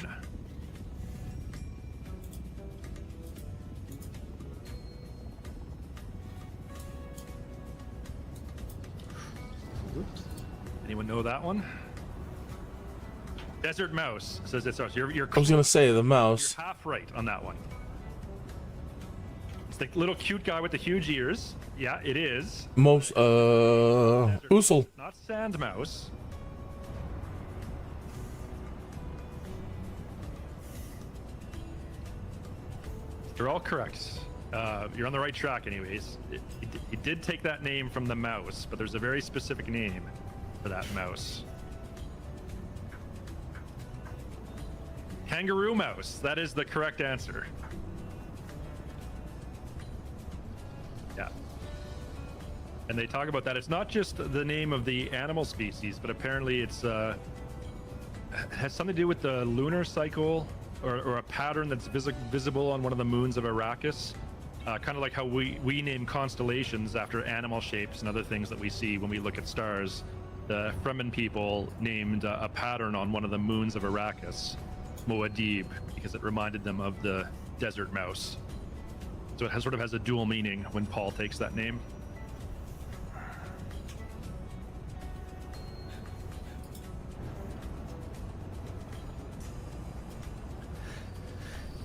Anyone know that one? Desert mouse says it's ours. You're I was gonna say the mouse. You're half right on that one. It's the little cute guy with the huge ears. Yeah, it is. Usul. Not sand mouse. You're all correct. You're on the right track anyways. He did take that name from the mouse, but there's a very specific name for that mouse. Kangaroo mouse. That is the correct answer. Yeah. And they talk about that. It's not just the name of the animal species, but apparently it's has something to do with the lunar cycle or a pattern that's visible on one of the moons of Arrakis. Kind of like how we name constellations after animal shapes and other things that we see when we look at stars. The Fremen people named a pattern on one of the moons of Arrakis, Muad'Dib, because it reminded them of the desert mouse. So it sort of has a dual meaning when Paul takes that name.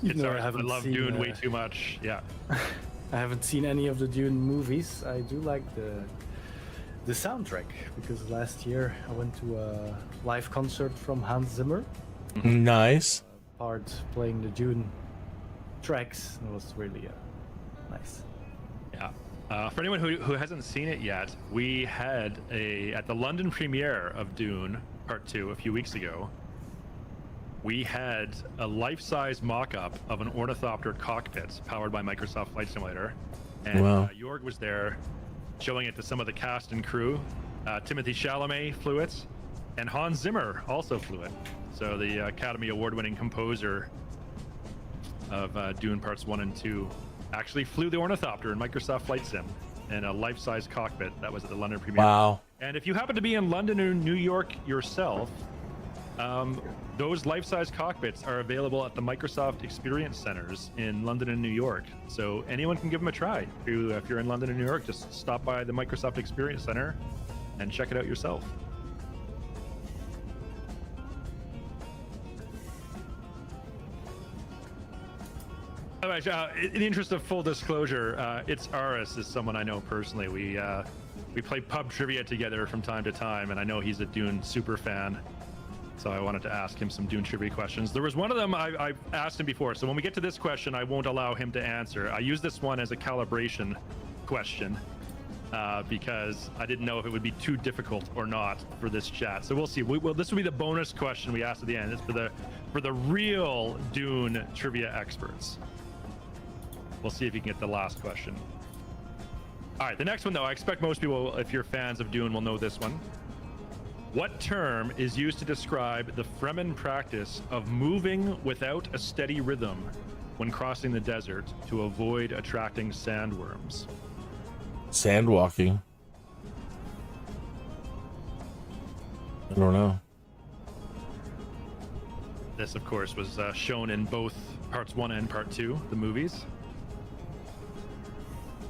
I love Dune way too much. Yeah. I haven't seen any of the Dune movies. I do like the soundtrack because last year I went to a live concert from Hans Zimmer. Nice. Part playing the Dune tracks. It was really nice. Yeah. For anyone who hasn't seen it yet, we had at the London premiere of Dune Part 2 a few weeks ago. We had a life-size mock-up of an Ornithopter cockpit powered by Microsoft Flight Simulator, and Jorg was there showing it to some of the cast and crew. Timothy Chalamet flew it, and Hans Zimmer also flew it. So the Academy Award-winning composer of Dune Parts 1 and 2 actually flew the Ornithopter in Microsoft Flight Sim in a life-size cockpit. That was at the London premiere. Wow. And if you happen to be in London or New York yourself, those life-size cockpits are available at the Microsoft Experience Centers in London and New York. So anyone can give them a try. If you're in London or New York, just stop by the Microsoft Experience Center and check it out yourself. In the interest of full disclosure, it's Aris is someone I know personally. We play pub trivia together from time to time, and I know he's a Dune super fan. So I wanted to ask him some Dune trivia questions. There was one of them I've asked him before. So when we get to this question, I won't allow him to answer. I use this one as a calibration question because I didn't know if it would be too difficult or not for this chat. So we'll see. This will be the bonus question we asked at the end. It's for the real Dune trivia experts. We'll see if you can get the last question. All right, the next one though, I expect most people, if you're fans of Dune, will know this one. What term is used to describe the Fremen practice of moving without a steady rhythm when crossing the desert to avoid attracting sandworms? Sandwalking. I don't know. This, of course, was shown in both parts 1 and part 2, the movies.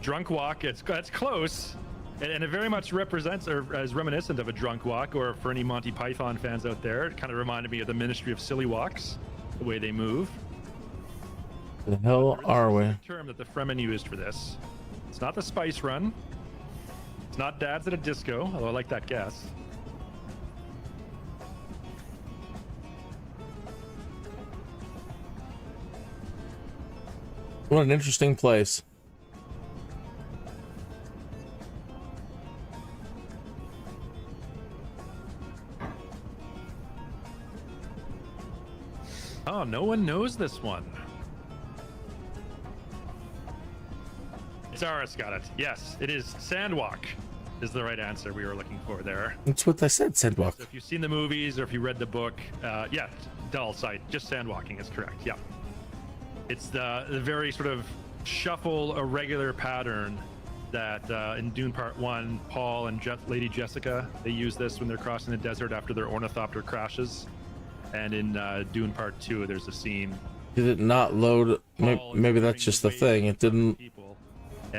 Drunk walk, that's close. And it very much represents or is reminiscent of a drunk walk, or for any Monty Python fans out there, it kind of reminded me of the Ministry of Silly Walks, the way they move. The hell are we? Term that the Fremen used for this. It's not the Spice Run. It's not Dads at a Disco, although I like that guess. What an interesting place. Oh, no one knows this one. Zaris got it. Yes, it is Sandwalk is the right answer we were looking for there. That's what I said, Sandwalk. So if you've seen the movies or if you read the book, yeah, dull sight. Just Sandwalking is correct. Yeah. It's the very sort of shuffle, irregular pattern that in Dune Part 1, Paul and Lady Jessica, they use this when they're crossing the desert after their ornithopter crashes. And in Dune Part 2, there's a scene. Did it not load? Maybe that's just the thing. It didn't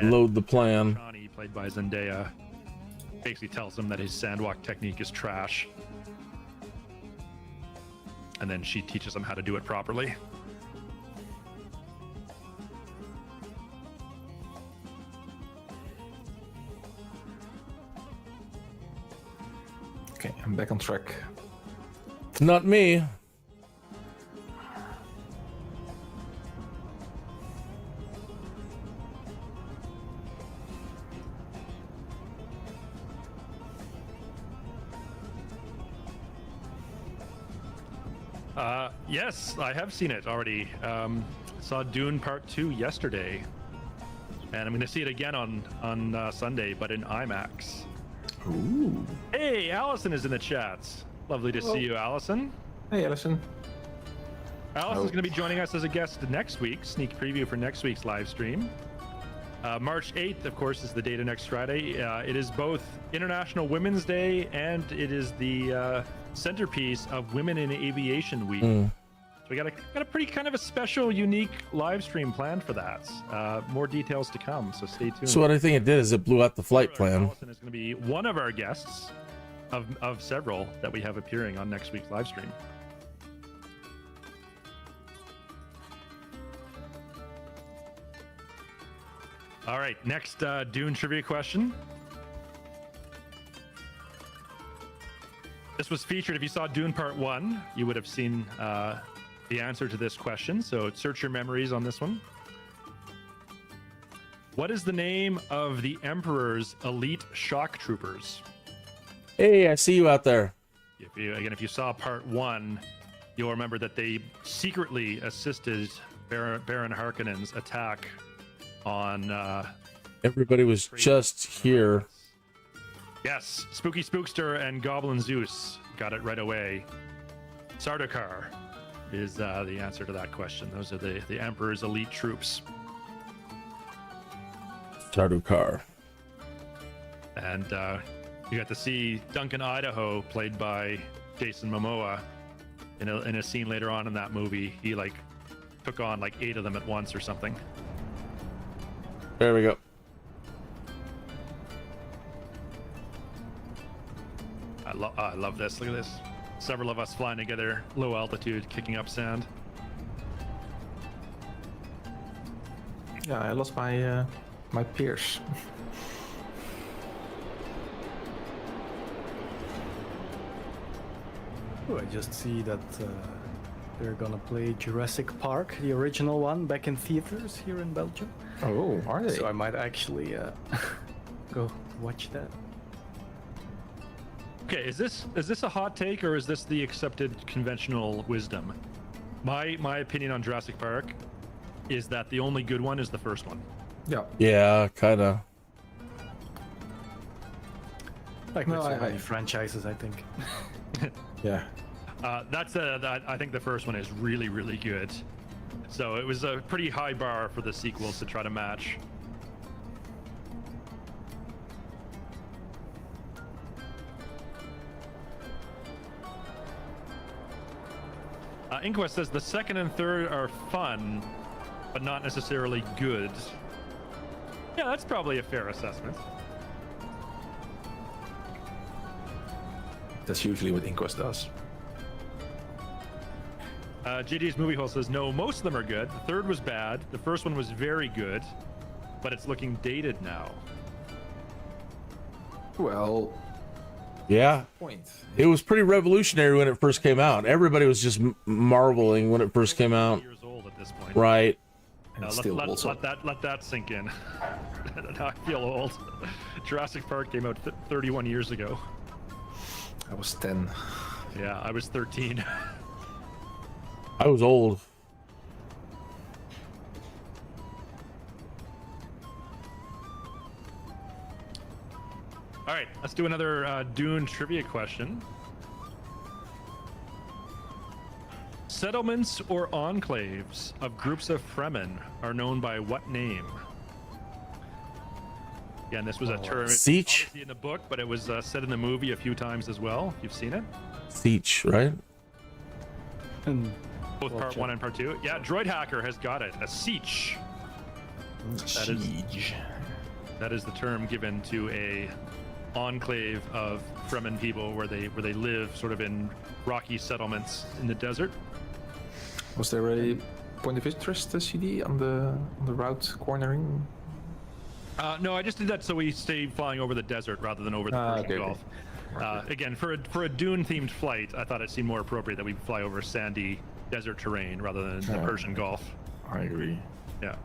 load the plan. Johnny, played by Zendaya, basically tells him that his sandwalk technique is trash. And then she teaches him how to do it properly. Okay, I'm back on track. Not me. Yes, I have seen it already. Saw Dune Part 2 yesterday. And I'm going to see it again on Sunday, but in IMAX. Ooh. Hey, Allison is in the chat. Lovely to see you, Allison. Hey, Allison. Allison's going to be joining us as a guest next week. Sneak preview for next week's live stream. March 8th, of course, is the date of next Friday. It is both International Women's Day and it is the centerpiece of Women in Aviation Week. So we got a pretty kind of a special, unique live stream planned for that. More details to come, so stay tuned. So what I think it did is it blew out the flight plan. Allison is going to be one of our guests of several that we have appearing on next week's live stream. All right, next Dune trivia question. This was featured, if you saw Dune Part 1, you would have seen the answer to this question, so search your memories on this one. What is the name of the Emperor's elite shock troopers? Hey, I see you out there. If you saw Part 1, you'll remember that they secretly assisted Baron Harkonnen's attack on... Everybody was just here. Yes, Spooky Spookster and Goblin Zeus got it right away. Sardaukar is the answer to that question. Those are the Emperor's elite troops. Sardaukar. And you got to see Duncan Idaho, played by Jason Momoa, in a scene later on in that movie. He took on 8 of them at once or something. There we go. I love this. Look at this. Several of us flying together, low altitude, kicking up sand. Yeah, I lost my my Pierce. Oh, I just see that they're gonna play Jurassic Park, the original one, back in theaters here in Belgium. Oh, are they? So I might actually go watch that. Okay, is this a hot take or is this the accepted conventional wisdom? My opinion on Jurassic Park is that the only good one is the first one. Yeah. Yeah, kinda. Like No, with so I- many franchises, I think. Yeah. I think the first one is really, really good. So it was a pretty high bar for the sequels to try to match. Inquest says the second and third are fun, but not necessarily good. Yeah, that's probably a fair assessment. That's usually what Inquest does. JD's Movie Hole says, no, most of them are good. The third was bad. The first one was very good, but it's looking dated now. Well, Yeah. point. It was pretty revolutionary when it first came out. Everybody was just marveling when it first came out. Years old at this point. Right. And Let, still let, holds let up. that sink in. I feel old. Jurassic Park came out 31 years ago. I was 10. Yeah, I was 13. I was old. All right, let's do another Dune trivia question. Settlements or enclaves of groups of Fremen are known by what name? Again, this was a term Siege? obviously in the book, but it was said in the movie a few times as well. You've seen it? Siege, right? And Both part 1 and part 2. Yeah, Droid Hacker has got it. A siege. Siege. That is the term given to a enclave of Fremen people where they live sort of in rocky settlements in the desert. Was there a point of interest CD on the route cornering? No, I just did that so we stay flying over the desert rather than over the Persian okay, Gulf. Again, for a Dune-themed flight, I thought it seemed more appropriate that we fly over sandy desert terrain rather than the Persian Gulf. I agree. Yeah.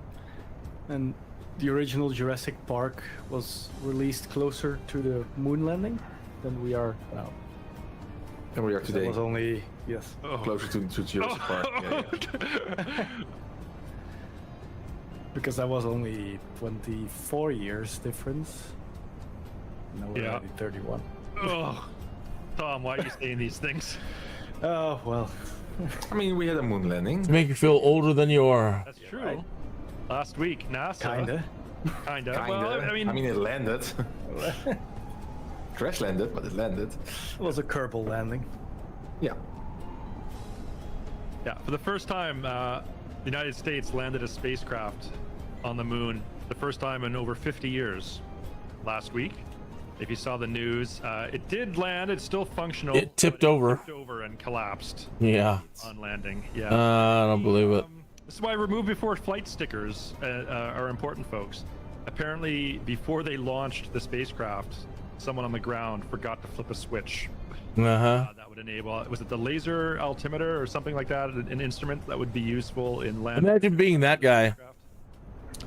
And the original Jurassic Park was released closer to the moon landing than we are now. And we are That today was only yes. closer to Jurassic Park. Yeah. Because that was only 24 years difference. Now we're already 31. Oh, Tom, why are you saying these things? Oh well. I mean, we had a moon landing. To make you feel older than you are. That's true. Last week, NASA. Kinda. Kinda. Well, I mean, it landed. Crash landed, but it landed. It was a Kerbal landing. Yeah. yeah. For the first time, the United States landed a spacecraft on the moon. The first time in over 50 years. Last week. If you saw the news, it did land. It's still functional. It tipped over. Tipped over and collapsed Yeah. on landing. Yeah. I don't believe it. This is why remove before flight stickers are important, folks. Apparently, before they launched the spacecraft, someone on the ground forgot to flip a switch. That would enable. Was it the laser altimeter or something like that? An instrument that would be useful in landing. Imagine being that guy.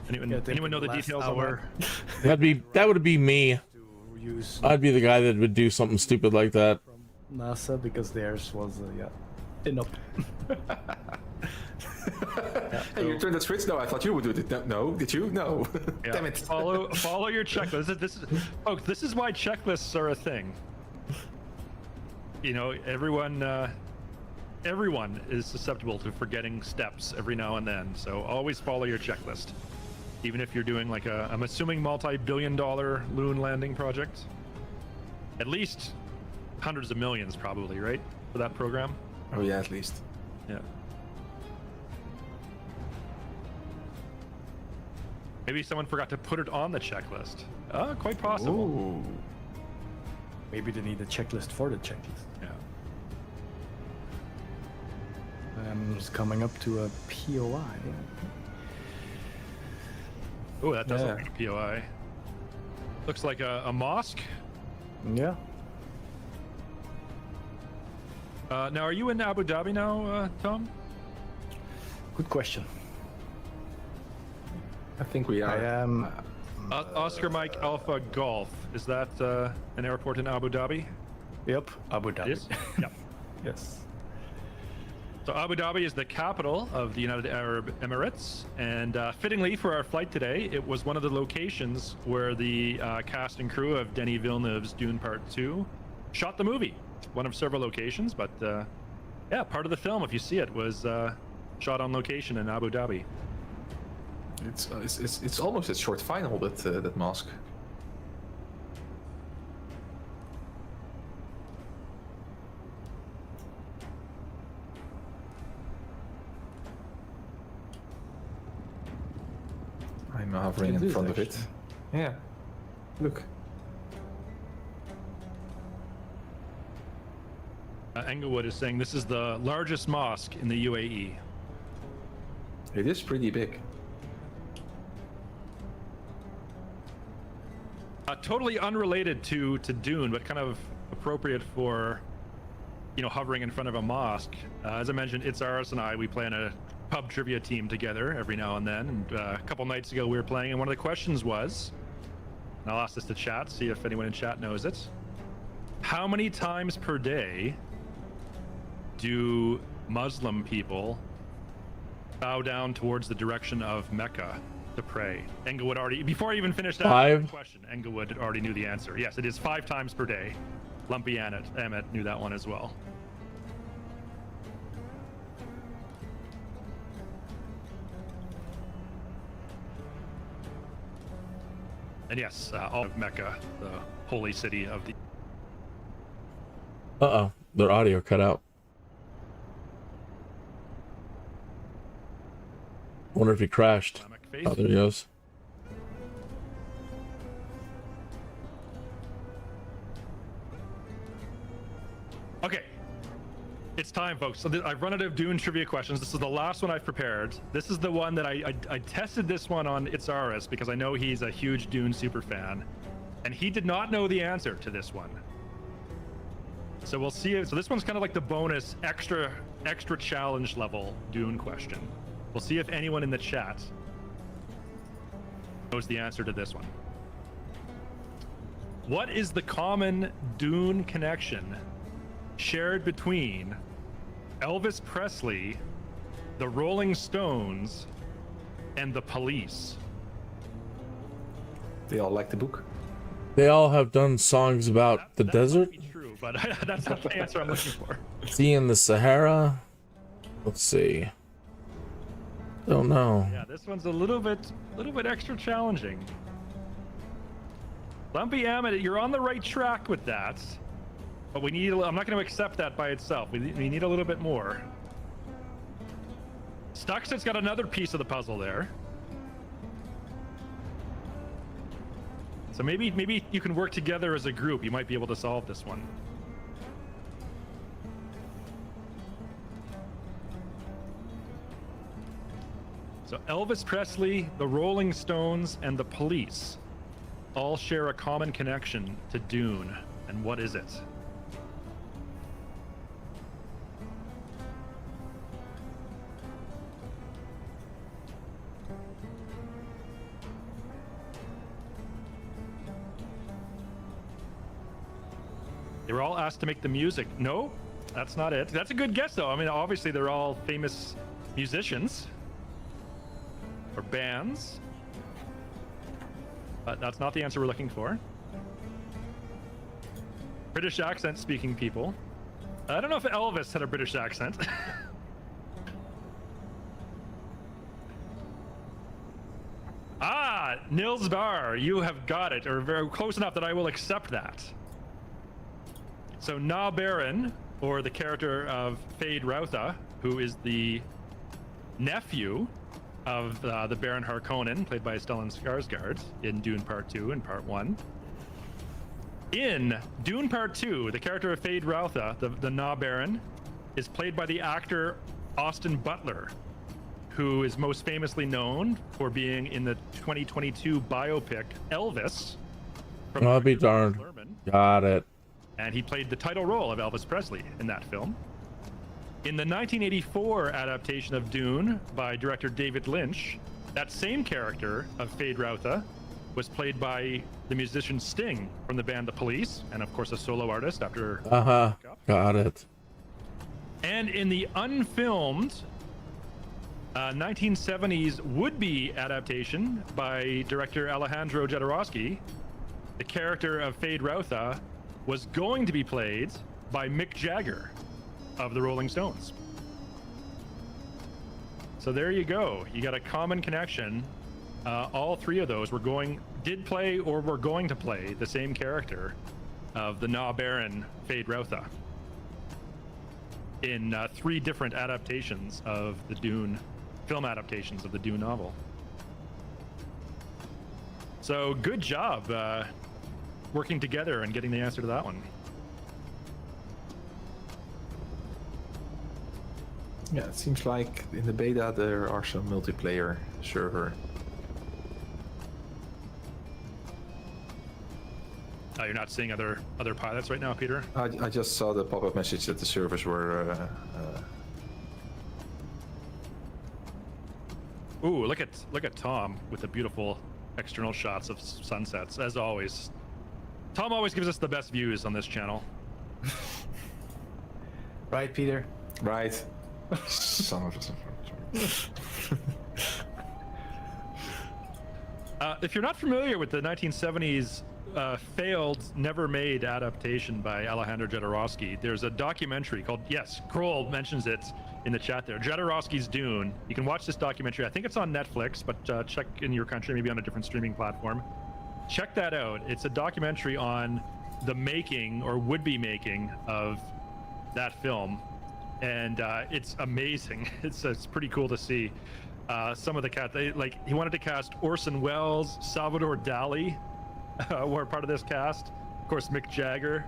Anyone know the details on that? That would be me. To use I'd be the guy that would do something stupid like that. from NASA because theirs was enough. Hey, you turned the switch? No, I thought you would do it. No, did you? No. Yeah. Damn it. Follow your checklist. Folks, this is why checklists are a thing. You know, everyone is susceptible to forgetting steps every now and then. So always follow your checklist, even if you're doing like I'm assuming multi-billion-dollar moon landing project. At least hundreds of millions, probably, right, for that program. Oh yeah, at least. Yeah. Maybe someone forgot to put it on the checklist. Quite possible. Ooh. Maybe they need a checklist for the checklist. Yeah. It's coming up to a POI. Oh, that does look like a POI. Looks like a mosque. Yeah. Now, are you in Abu Dhabi now, Tom? Good question. I think we are. I am. Oscar Mike Alpha Golf. Is that an airport in Abu Dhabi? Yep. Abu Dhabi. It is? Yep. Yes. So Abu Dhabi is the capital of the United Arab Emirates, and fittingly for our flight today, it was one of the locations where the cast and crew of Denis Villeneuve's Dune Part 2 shot the movie. One of several locations, but yeah, part of the film, if you see it, was shot on location in Abu Dhabi. It's almost a short final, that mask. I'm hovering in front of it. Yeah. Look. Englewood is saying this is the largest mosque in the UAE. It is pretty big. Totally unrelated to Dune, but kind of appropriate for, hovering in front of a mosque. As I mentioned, It's Ours and we play in a pub trivia team together every now and then. And a couple nights ago we were playing, and one of the questions was, and I'll ask this to chat, see if anyone in chat knows it. How many times per day do Muslim people bow down towards the direction of Mecca to pray? Englewood already, before I even finished asking the question, Englewood already knew the answer. Yes, it is 5 times per day. Lumpy Emmett knew that one as well. And yes, all of Mecca, the holy city of the... Uh-oh, their audio cut out. I wonder if he crashed. Oh, there he goes. Okay, it's time, folks. So I've run out of Dune trivia questions. This is the last one I've prepared. This is the one that I tested this one on It's Ours because I know he's a huge Dune super fan, and he did not know the answer to this one. So we'll see. So this one's kind of like the bonus extra challenge level Dune question. We'll see if anyone in the chat knows the answer to this one. What is the common Dune connection shared between Elvis Presley, the Rolling Stones, and the Police? They all like the book. They all have done songs about the desert. Might be true, but that's not the answer I'm looking for. Sea in the Sahara. Let's see. Don't know. Yeah, this one's a little bit extra challenging. Lumpy Emmett, you're on the right track with that, but we need. I'm not going to accept that by itself. We need a little bit more. Stuxet's got another piece of the puzzle there. So maybe you can work together as a group. You might be able to solve this one. So Elvis Presley, the Rolling Stones, and the Police all share a common connection to Dune. And what is it? They were all asked to make the music. No, that's not it. That's a good guess, though. I mean, obviously, they're all famous musicians or bands, but that's not the answer we're looking for. British accent speaking people. I don't know if Elvis had a British accent. Nils Bar, you have got it, or very close enough that I will accept that. So Na Baron, or the character of Fade Routha, who is the nephew of the Baron Harkonnen, played by Stellan Skarsgård in Dune Part 2 and Part 1. In Dune Part 2, the character of Fade Routha, the Na Baron, is played by the actor Austin Butler, who is most famously known for being in the 2022 biopic Elvis. I'll be darned. Got it. And he played the title role of Elvis Presley in that film. In the 1984 adaptation of Dune by director David Lynch, that same character of Fade Routha was played by the musician Sting from the band The Police, and of course a solo artist after... Got it. And in the unfilmed 1970s would-be adaptation by director Alejandro Jodorowsky, the character of Fade Routha was going to be played by Mick Jagger of the Rolling Stones. So there you go. You got a common connection. All three of those did play or were going to play the same character of the Na Baron Fade Routha in 3 different adaptations of the Dune, film adaptations of the Dune novel. So good job working together and getting the answer to that one. Yeah, it seems like in the beta there are some multiplayer server. You're not seeing other pilots right now, Peter? I just saw the pop-up message that the servers were. Ooh, look at Tom with the beautiful external shots of sunsets, as always. Tom always gives us the best views on this channel. Right, Peter? Right. Son of a... If you're not familiar with the 1970s failed, never-made adaptation by Alejandro Jodorowsky, there's a documentary called, yes, Kroll mentions it in the chat there, Jodorowsky's Dune. You can watch this documentary. I think it's on Netflix, but check in your country, maybe on a different streaming platform. Check that out. It's a documentary on the making, or would-be making, of that film. And it's amazing. It's pretty cool to see. Some of the cast, he wanted to cast Orson Welles, Salvador Dali were part of this cast. Of course, Mick Jagger.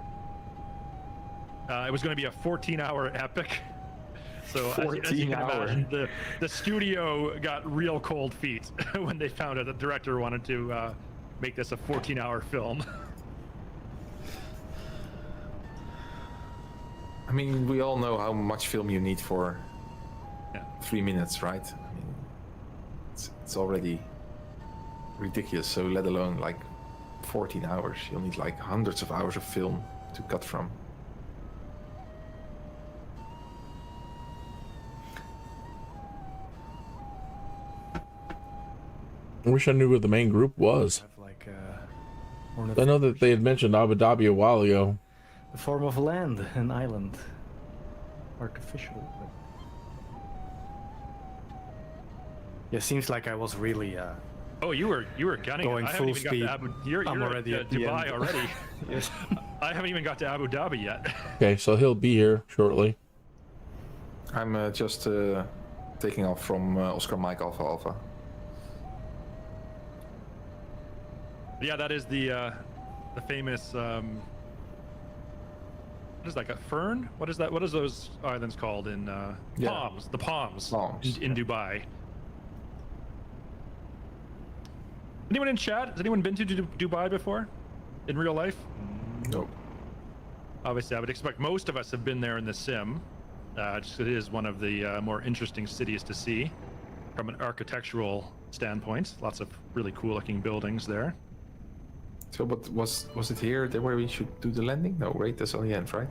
It was going to be a 14-hour epic. So as you can imagine, the studio got real cold feet when they found out the director wanted to make this a 14-hour film. I mean, we all know how much film you need for 3 minutes, right? I mean, it's already ridiculous. So let alone like 14 hours. You'll need like hundreds of hours of film to cut from. I wish I knew what the main group was. I know that they had mentioned Abu Dhabi a while ago. The form of land, an island. Artificial. Yeah, seems like I was really oh, you were gunning going it. I full haven't even speed. got to you're already at at the Dubai end. already. Yes. I haven't even got to Abu Dhabi yet. Okay, so he'll be here shortly. I'm just taking off from Oscar Mike Alpha Alpha. Yeah, that is the famous what is that, a fern? What is that? What is those islands called in Palms? The Palms in Dubai. Anyone in chat? Has anyone been to Dubai before? In real life? No. Obviously, I would expect most of us have been there in the sim. Just it is one of the more interesting cities to see from an architectural standpoint. Lots of really cool looking buildings there. So, but was it here where we should do the landing? No, right? That's on the end, right?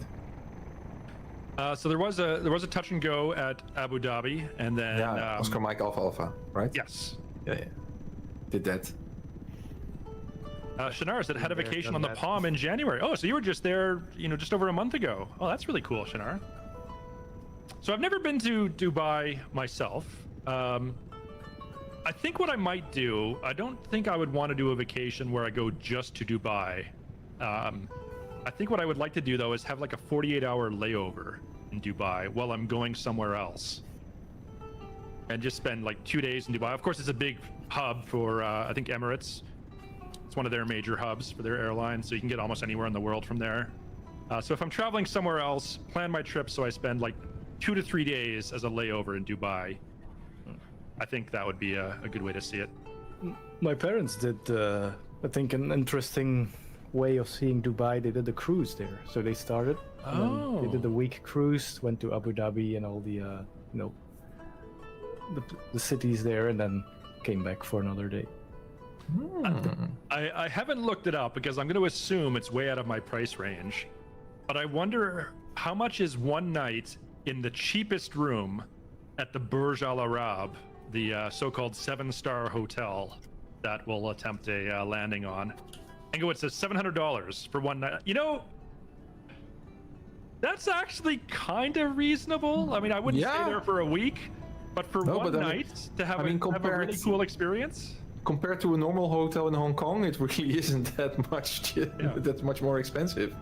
So there was a touch and go at Abu Dhabi, and then Oscar Mike Alpha Alpha, right? Yes. Yeah. Did that. Shannara said had a vacation on the Palm in January. Oh, so you were just there, just over a month ago. Oh, that's really cool, Shannara. So I've never been to Dubai myself. I think what I might do, I don't think I would want to do a vacation where I go just to Dubai. I think what I would like to do, though, is have like a 48-hour layover in Dubai while I'm going somewhere else. And just spend like 2 days in Dubai. Of course, it's a big hub for, I think, Emirates. It's one of their major hubs for their airline, so you can get almost anywhere in the world from there. So if I'm traveling somewhere else, plan my trip so I spend like 2 to 3 days as a layover in Dubai. I think that would be a good way to see it. My parents did, I think, an interesting way of seeing Dubai. They did a cruise there. So they started. Oh. They did a week cruise, went to Abu Dhabi and all the, the cities there, and then came back for another day. I haven't looked it up because I'm going to assume it's way out of my price range. But I wonder how much is one night in the cheapest room at the Burj Al Arab, the so-called 7-star hotel that we'll attempt a landing on. And go, it says $700 for one night. That's actually kind of reasonable. I mean, I wouldn't stay there for a week, but for one night to have, have a really cool experience. Compared to a normal hotel in Hong Kong, it really isn't that much. That's much more expensive.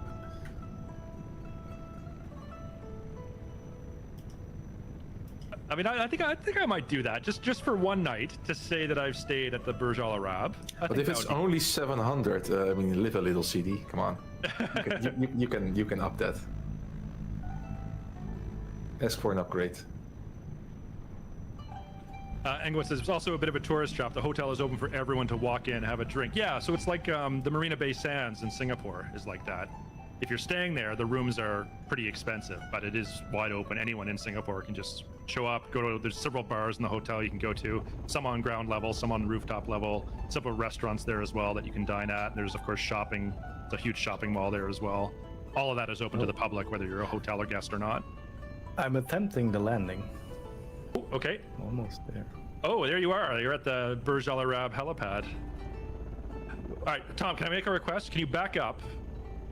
I mean, I think I might do that just for one night to say that I've stayed at the Burj Al Arab. But if it's only 700, I mean, live a little CD. Come on, you can up that. Ask for an upgrade. Engwin says it's also a bit of a tourist trap. The hotel is open for everyone to walk in, have a drink. Yeah, so it's like the Marina Bay Sands in Singapore is like that. If you're staying there, the rooms are pretty expensive, but it is wide open. Anyone in Singapore can just show up, there's several bars in the hotel you can go to, some on ground level, some on rooftop level, several restaurants there as well that you can dine at. There's of course shopping. It's a huge shopping mall there as well. All of that is open to the public, whether you're a hotel or guest or not. I'm attempting the landing. Oh, okay. Almost there. Oh, there you are. You're at the Burj Al Arab helipad. All right, Tom, can I make a request? Can you back up?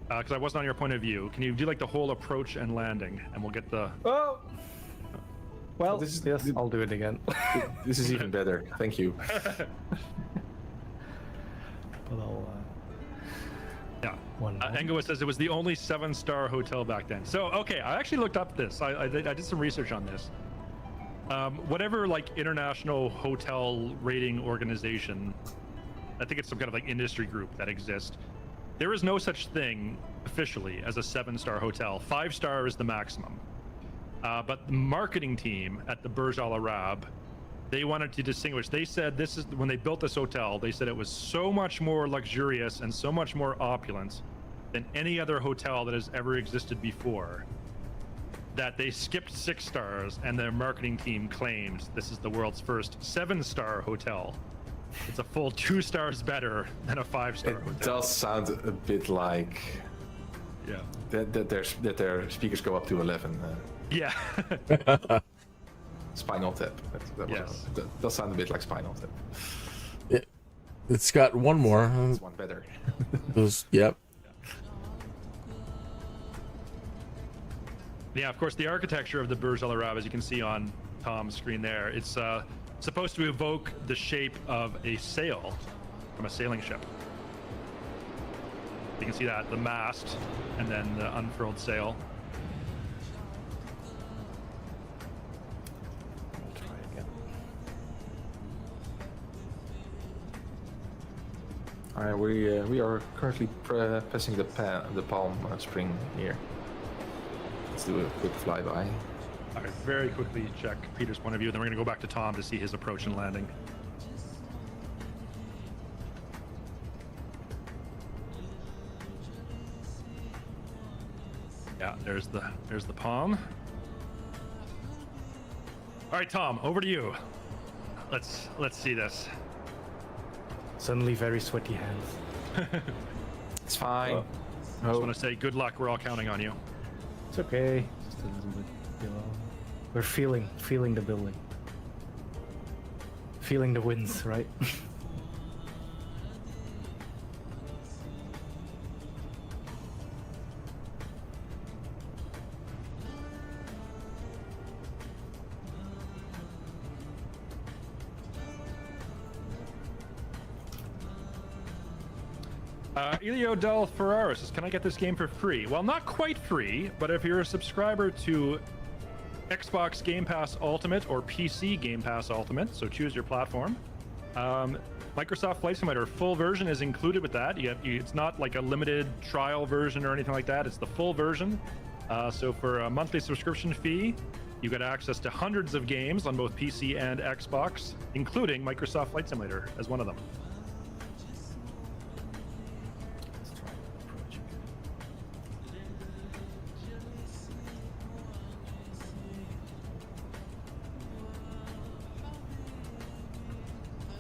Because I wasn't on your point of view. Can you do like the whole approach and landing, and we'll get the... Oh! Well, yes, I'll do it again. This is even better. Thank you. But I'll... Yeah. One Engoa says it was the only 7-star hotel back then. So, okay, I actually looked up this. I did some research on this. Whatever like international hotel rating organization, I think it's some kind of like industry group that exists. There is no such thing officially as a 7-star hotel. 5-star is the maximum. But the marketing team at the Burj Al Arab, they wanted to distinguish. They said this is when they built this hotel, they said it was so much more luxurious and so much more opulent than any other hotel that has ever existed before, that they skipped 6 stars, and their marketing team claimed this is the world's first 7-star hotel. It's a full 2 stars better than a 5-star hotel. It does sound a bit like that their speakers go up to 11. Yeah. Spinal Tap. That does sound a bit like Spinal Tap. It's got one more. It's one better. Yep. Yeah, of course, the architecture of the Burj Al Arab, as you can see on Tom's screen there, it's supposed to evoke the shape of a sail from a sailing ship. You can see that, the mast, and then the unfurled sail. I'll try again. Alright, we are currently pressing the palm spring here. Let's do a quick flyby. All right, very quickly check Peter's point of view, then we're going to go back to Tom to see his approach and landing. Yeah, there's the palm. All right, Tom, over to you. Let's see this. Suddenly very sweaty hands. It's fine. I just want to say good luck. We're all counting on you. It's okay. Just a little bit below. We're feeling the building. Feeling the winds, right? Elio Del Ferraris says, can I get this game for free? Well, not quite free, but if you're a subscriber to Xbox Game Pass Ultimate or PC Game Pass Ultimate, so choose your platform, Microsoft Flight Simulator full version is included with that. It's not like a limited trial version or anything like that. It's the full version. So for a monthly subscription fee, you get access to hundreds of games on both PC and Xbox, including Microsoft Flight Simulator as one of them.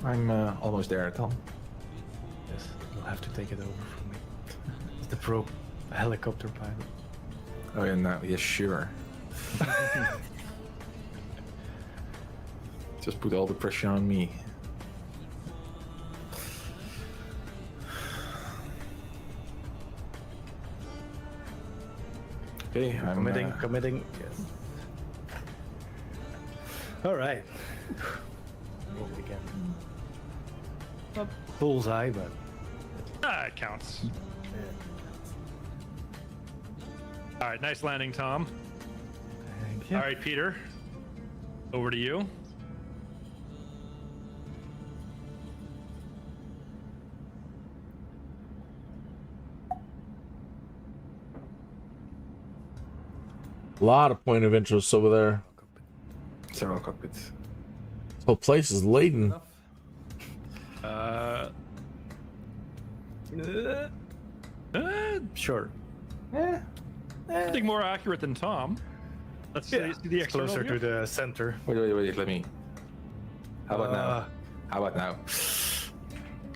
I'm almost there, Tom. Yes, you'll have to take it over from me. It's the pro helicopter pilot. Oh yeah, no, yeah, sure. Just put all the pressure on me. Okay, I'm committing. Yes. All right. Roll it again. Not bullseye, but It counts. All right, nice landing, Tom. thank you. All right, Peter, over to you. A lot of point of interest over there. Several cockpits. whole place is laden. Sure. I think more accurate than Tom. Let's see the It's closer view. to the center. Wait, let me. How about now? How about now?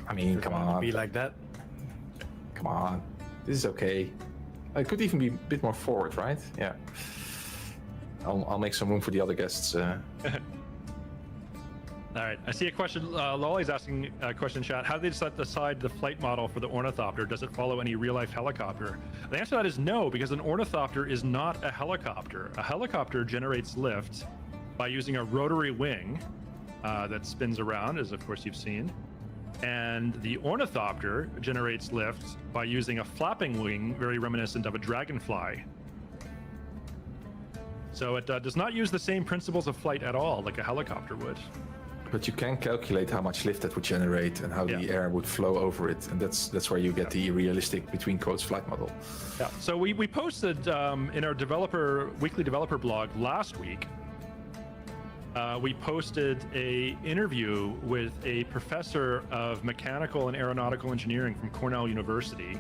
I mean, come on. Be like that. Come on. This is okay. It could even be a bit more forward, right? Yeah. I'll make some room for the other guests. All right, I see a question. Lolly's asking a question in chat. How do they decide the flight model for the Ornithopter? Does it follow any real-life helicopter? The answer to that is no, because an Ornithopter is not a helicopter. A helicopter generates lift by using a rotary wing that spins around, as of course you've seen. And the Ornithopter generates lift by using a flapping wing, very reminiscent of a dragonfly. So it does not use the same principles of flight at all, like a helicopter would. But you can calculate how much lift that would generate and how the air would flow over it, and that's where you get the realistic, between quotes, flight model. Yeah. So we posted in our weekly developer blog last week. We posted a interview with a professor of mechanical and aeronautical engineering from Cornell University,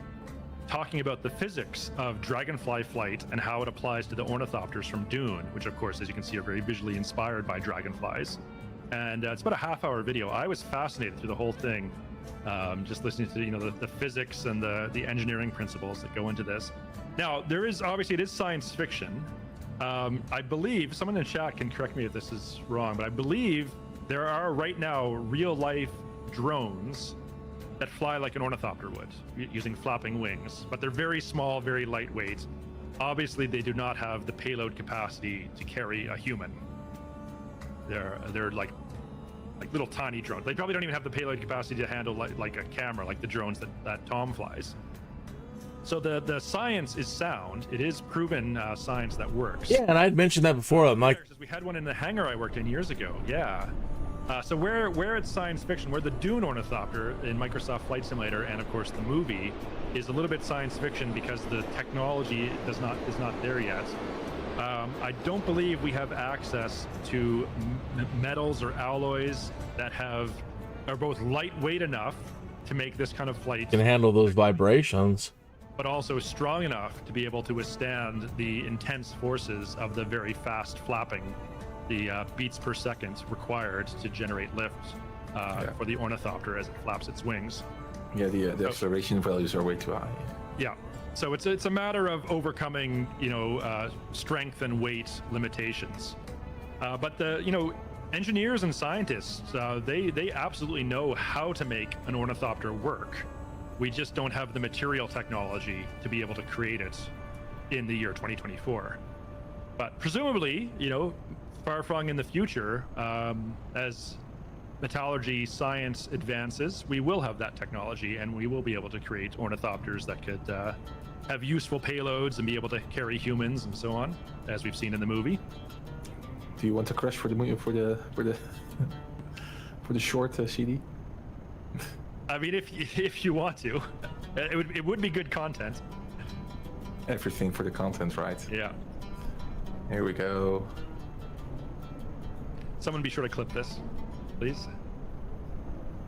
talking about the physics of dragonfly flight and how it applies to the ornithopters from Dune, which of course, as you can see, are very visually inspired by dragonflies. And it's about a half-hour video. I was fascinated through the whole thing, just listening to the physics and the engineering principles that go into this. Now, it is science fiction. I believe someone in chat can correct me if this is wrong, but I believe there are right now real-life drones that fly like an ornithopter would, using flapping wings. But they're very small, very lightweight. Obviously, they do not have the payload capacity to carry a human. They're like little tiny drones. They probably don't even have the payload capacity to handle like a camera, like the drones that Tom flies. So the science is sound. It is proven science that works. Yeah, and I'd mentioned that before, Mike. We had one in the hangar I worked in years ago. Yeah. So where it's science fiction, where the Dune Ornithopter in Microsoft Flight Simulator and of course the movie is a little bit science fiction because the technology is not there yet. I don't believe we have access to metals or alloys that are both lightweight enough to make this kind of flight, Can handle those vibrations, but also strong enough to be able to withstand the intense forces of the very fast flapping, the beats per second required to generate lift for the Ornithopter as it flaps its wings. Yeah, the acceleration values are way too high. Yeah. So it's a matter of overcoming, strength and weight limitations. But the engineers and scientists, they absolutely know how to make an ornithopter work. We just don't have the material technology to be able to create it in the year 2024. But presumably, far flung in the future, as metallurgy science advances, we will have that technology, and we will be able to create ornithopters that could have useful payloads and be able to carry humans and so on, as we've seen in the movie. Do you want to crash for the for the short CD? I mean, if you want to, it would be good content. Everything for the content, right? Yeah. Here we go. Someone be sure to clip this, please.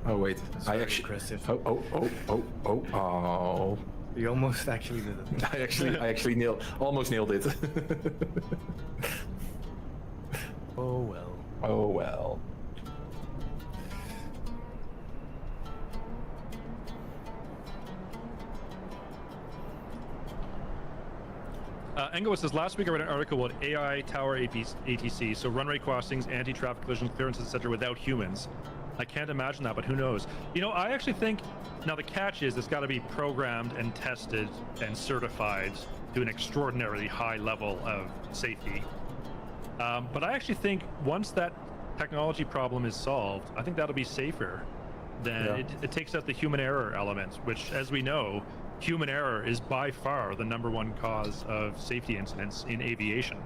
Oh wait, I actually. Aggressive. Oh. You almost actually did it. I actually almost nailed it. Oh well. Oh well. Engo says, last week I read an article about AI tower ATC, so runway crossings, anti-traffic collision clearances, etc., without humans. I can't imagine that, but who knows? I actually think, now the catch is it's got to be programmed and tested and certified to an extraordinarily high level of safety. But I actually think once that technology problem is solved, I think that'll be safer. Then it takes out the human error element, which, as we know, human error is by far the #1 cause of safety incidents in aviation.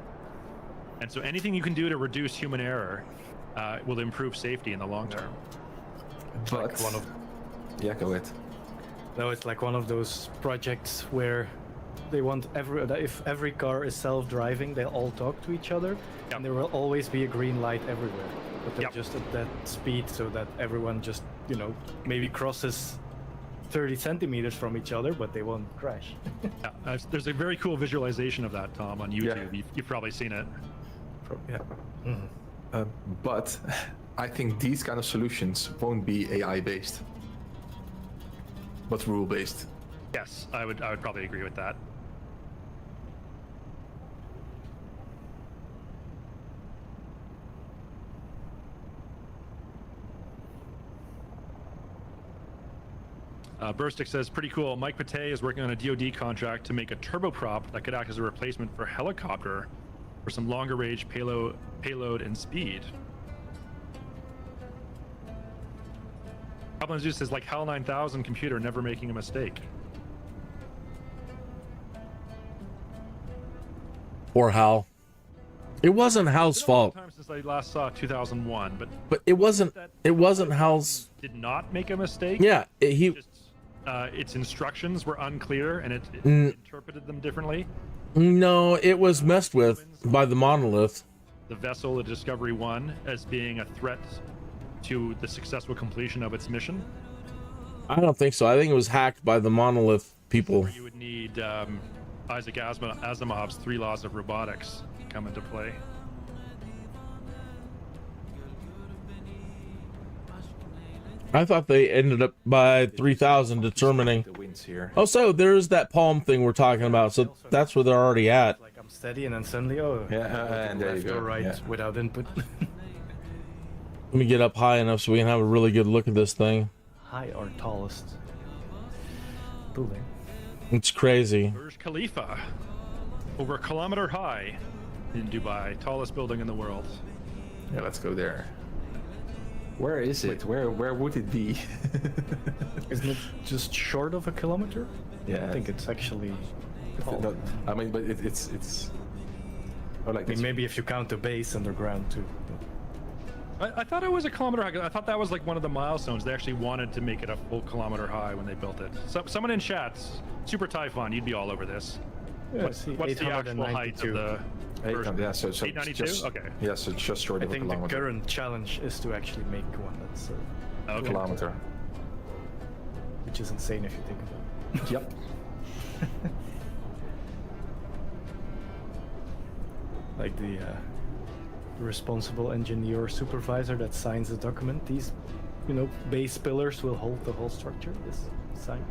And so anything you can do to reduce human error will improve safety in the long term. But yeah, go ahead. No, it's like one of those projects where they want if every car is self-driving, they'll all talk to each other, and there will always be a green light everywhere. but they're just at that speed so that everyone just, you know, maybe crosses 30 centimeters from each other, but they won't crash. Yeah, there's a very cool visualization of that, Tom, on YouTube. Yeah. You've probably seen it. Yeah. But I think these kind of solutions won't be AI based, but rule based. Yes, I would probably agree with that. Burstic says, pretty cool. Mike Pate is working on a DoD contract to make a turboprop that could act as a replacement for helicopter for some longer range payload and speed. Goblin Zeus says, like HAL 9000 computer, never making a mistake. Poor Hal. It wasn't Hal's It's been a long fault. time since I last saw 2001, but But it wasn't Hal's. did not make a mistake. Yeah, he. Just, its instructions were unclear and it interpreted them differently. No, it was messed with by the monolith. The vessel, the Discovery 1, as being a threat to the successful completion of its mission. I don't think so. I think it was hacked by the monolith people. Where you would need Isaac Asimov's 3 laws of robotics come into play. I thought they ended up by 3,000 determining. The winds here. Oh, so there's that palm thing we're talking about. So that's where they're already at. Like I'm steady, and then suddenly, oh, Yeah, and there you left go. or right Yeah. without input. Let me get up high enough so we can have a really good look at this thing. High or tallest building. It's crazy. Burj Khalifa, over a kilometer high in Dubai, tallest building in the world. Yeah, let's go there. Where is it? Where would it be? Isn't it just short of a kilometer? Yeah, I think it's actually tall. No, I mean, but it's. Oh, like I mean, this. maybe if you count the base underground too. I thought it was a kilometer high. I thought that was like one of the milestones. They actually wanted to make it a full kilometer high when they built it. So, someone in chat, Super Typhon, you'd be all over this. Yeah, What's the actual height of the version? Yeah, so 892? just, Okay. Yeah, so just short I of a think the kilometer. current challenge is to actually make one that's Okay. Kilometer. which is insane if you think about it. Yep. Like the responsible engineer supervisor that signs the document. These, you know, base pillars will hold the whole structure. This sign.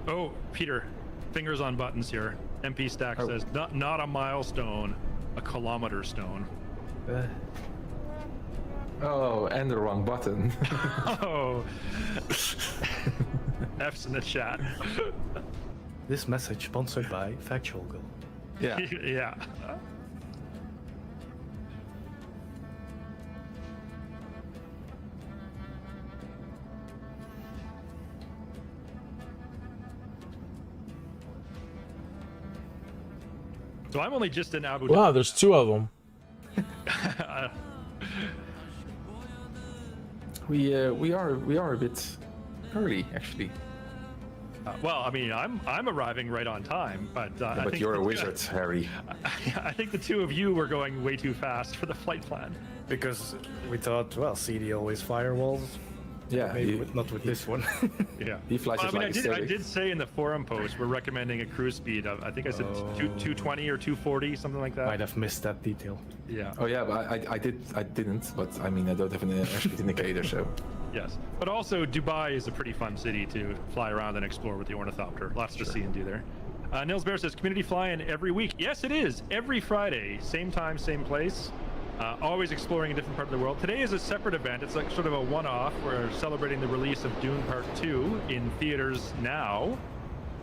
Oh, Peter, fingers on buttons here. MP Stack says, not a milestone, a kilometer stone. Oh, and the wrong button. Oh. F's in the chat. This message sponsored by Factual Girl. Yeah. Yeah. So I'm only just in Abu Dhabi. Wow, there's 2 of them. We are a bit early actually. Well, I mean, I'm arriving right on time, but I But think you're a wizard, Harry. I think the 2 of you were going way too fast for the flight plan. Because we thought, well, CD always firewalls. Yeah, Maybe not with this one. Yeah. He flies Well, it I mean, like a I static. did say in the forum post we're recommending a cruise speed of, I think I said 220 or 240, something like that. Might have missed that detail. Yeah. Oh yeah, but I didn't. But I mean, I don't have an airspeed indicator, so. Yes. But also, Dubai is a pretty fun city to fly around and explore with the Ornithopter. Lots to see and do there. Nils Bear says, community fly-in every week. Yes, it is. Every Friday. Same time, same place. Always exploring a different part of the world. Today is a separate event. It's like sort of a one-off. We're celebrating the release of Dune Part 2 in theaters now.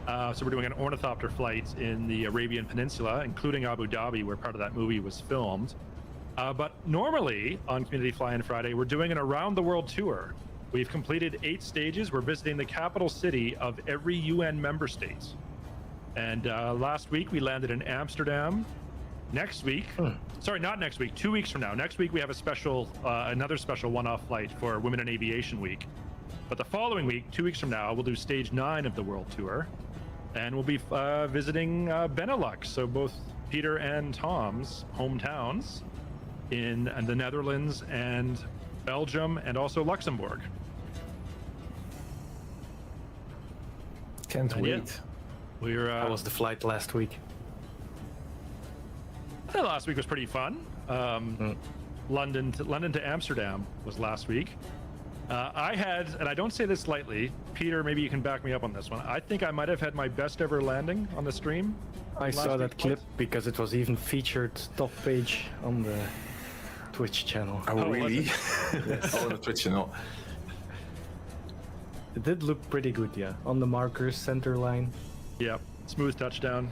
So we're doing an Ornithopter flight in the Arabian Peninsula, including Abu Dhabi, where part of that movie was filmed. But normally, on Community Fly-In Friday, we're doing an around-the-world tour. We've completed 8 stages. We're visiting the capital city of every UN member state. And last week, we landed in Amsterdam. Next week, sorry, not next week, 2 weeks from now. Next week, we have a special, another special one-off flight for Women in Aviation Week. But the following week, 2 weeks from now, we'll do stage 9 of the world tour. And we'll be visiting Benelux, so both Peter and Tom's hometowns. in the Netherlands and Belgium and also Luxembourg. Can't And wait. We're How was the flight last week? last week was pretty fun. London to Amsterdam was last week. I had, and I don't say this lightly, Peter, maybe you can back me up on this one. I think I might have had my best ever landing on the stream. I saw last that week. clip because it was even featured top page on the Twitch channel. Oh, really? Yes. Oh, on the Twitch channel. It did look pretty good, yeah. On the markers, center line. Yep, smooth touchdown.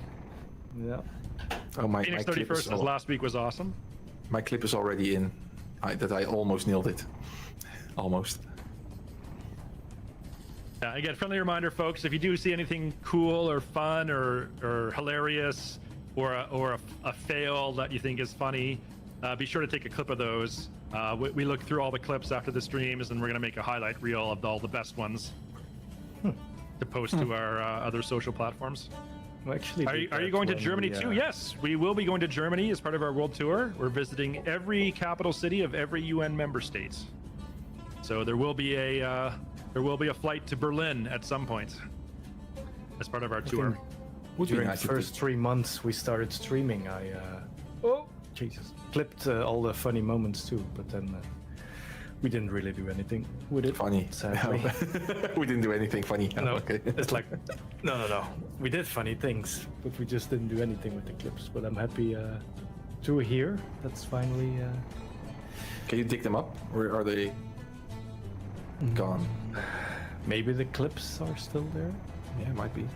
Yeah. Oh, my Phoenix clip 31st as last week was awesome. My clip is already in. I almost nailed it. Almost. Again, friendly reminder, folks, if you do see anything cool or fun or hilarious or a fail that you think is funny, be sure to take a clip of those. We look through all the clips after the streams, and we're going to make a highlight reel of all the best ones to post to our other social platforms. Well, actually, Are you going to Germany too? Yes, we will be going to Germany as part of our world tour. We're visiting every capital city of every UN member state. So there will be a flight to Berlin at some point as part of our tour. During the first 3 months we started streaming, I clipped all the funny moments too, but then we didn't really do anything with it. Funny. Sadly. We didn't do anything funny. No, Okay. it's like, no. We did funny things, but we just didn't do anything with the clips. But I'm happy to hear that's finally. Can you dig them up, or are they gone? Maybe the clips are still there. Yeah, might be.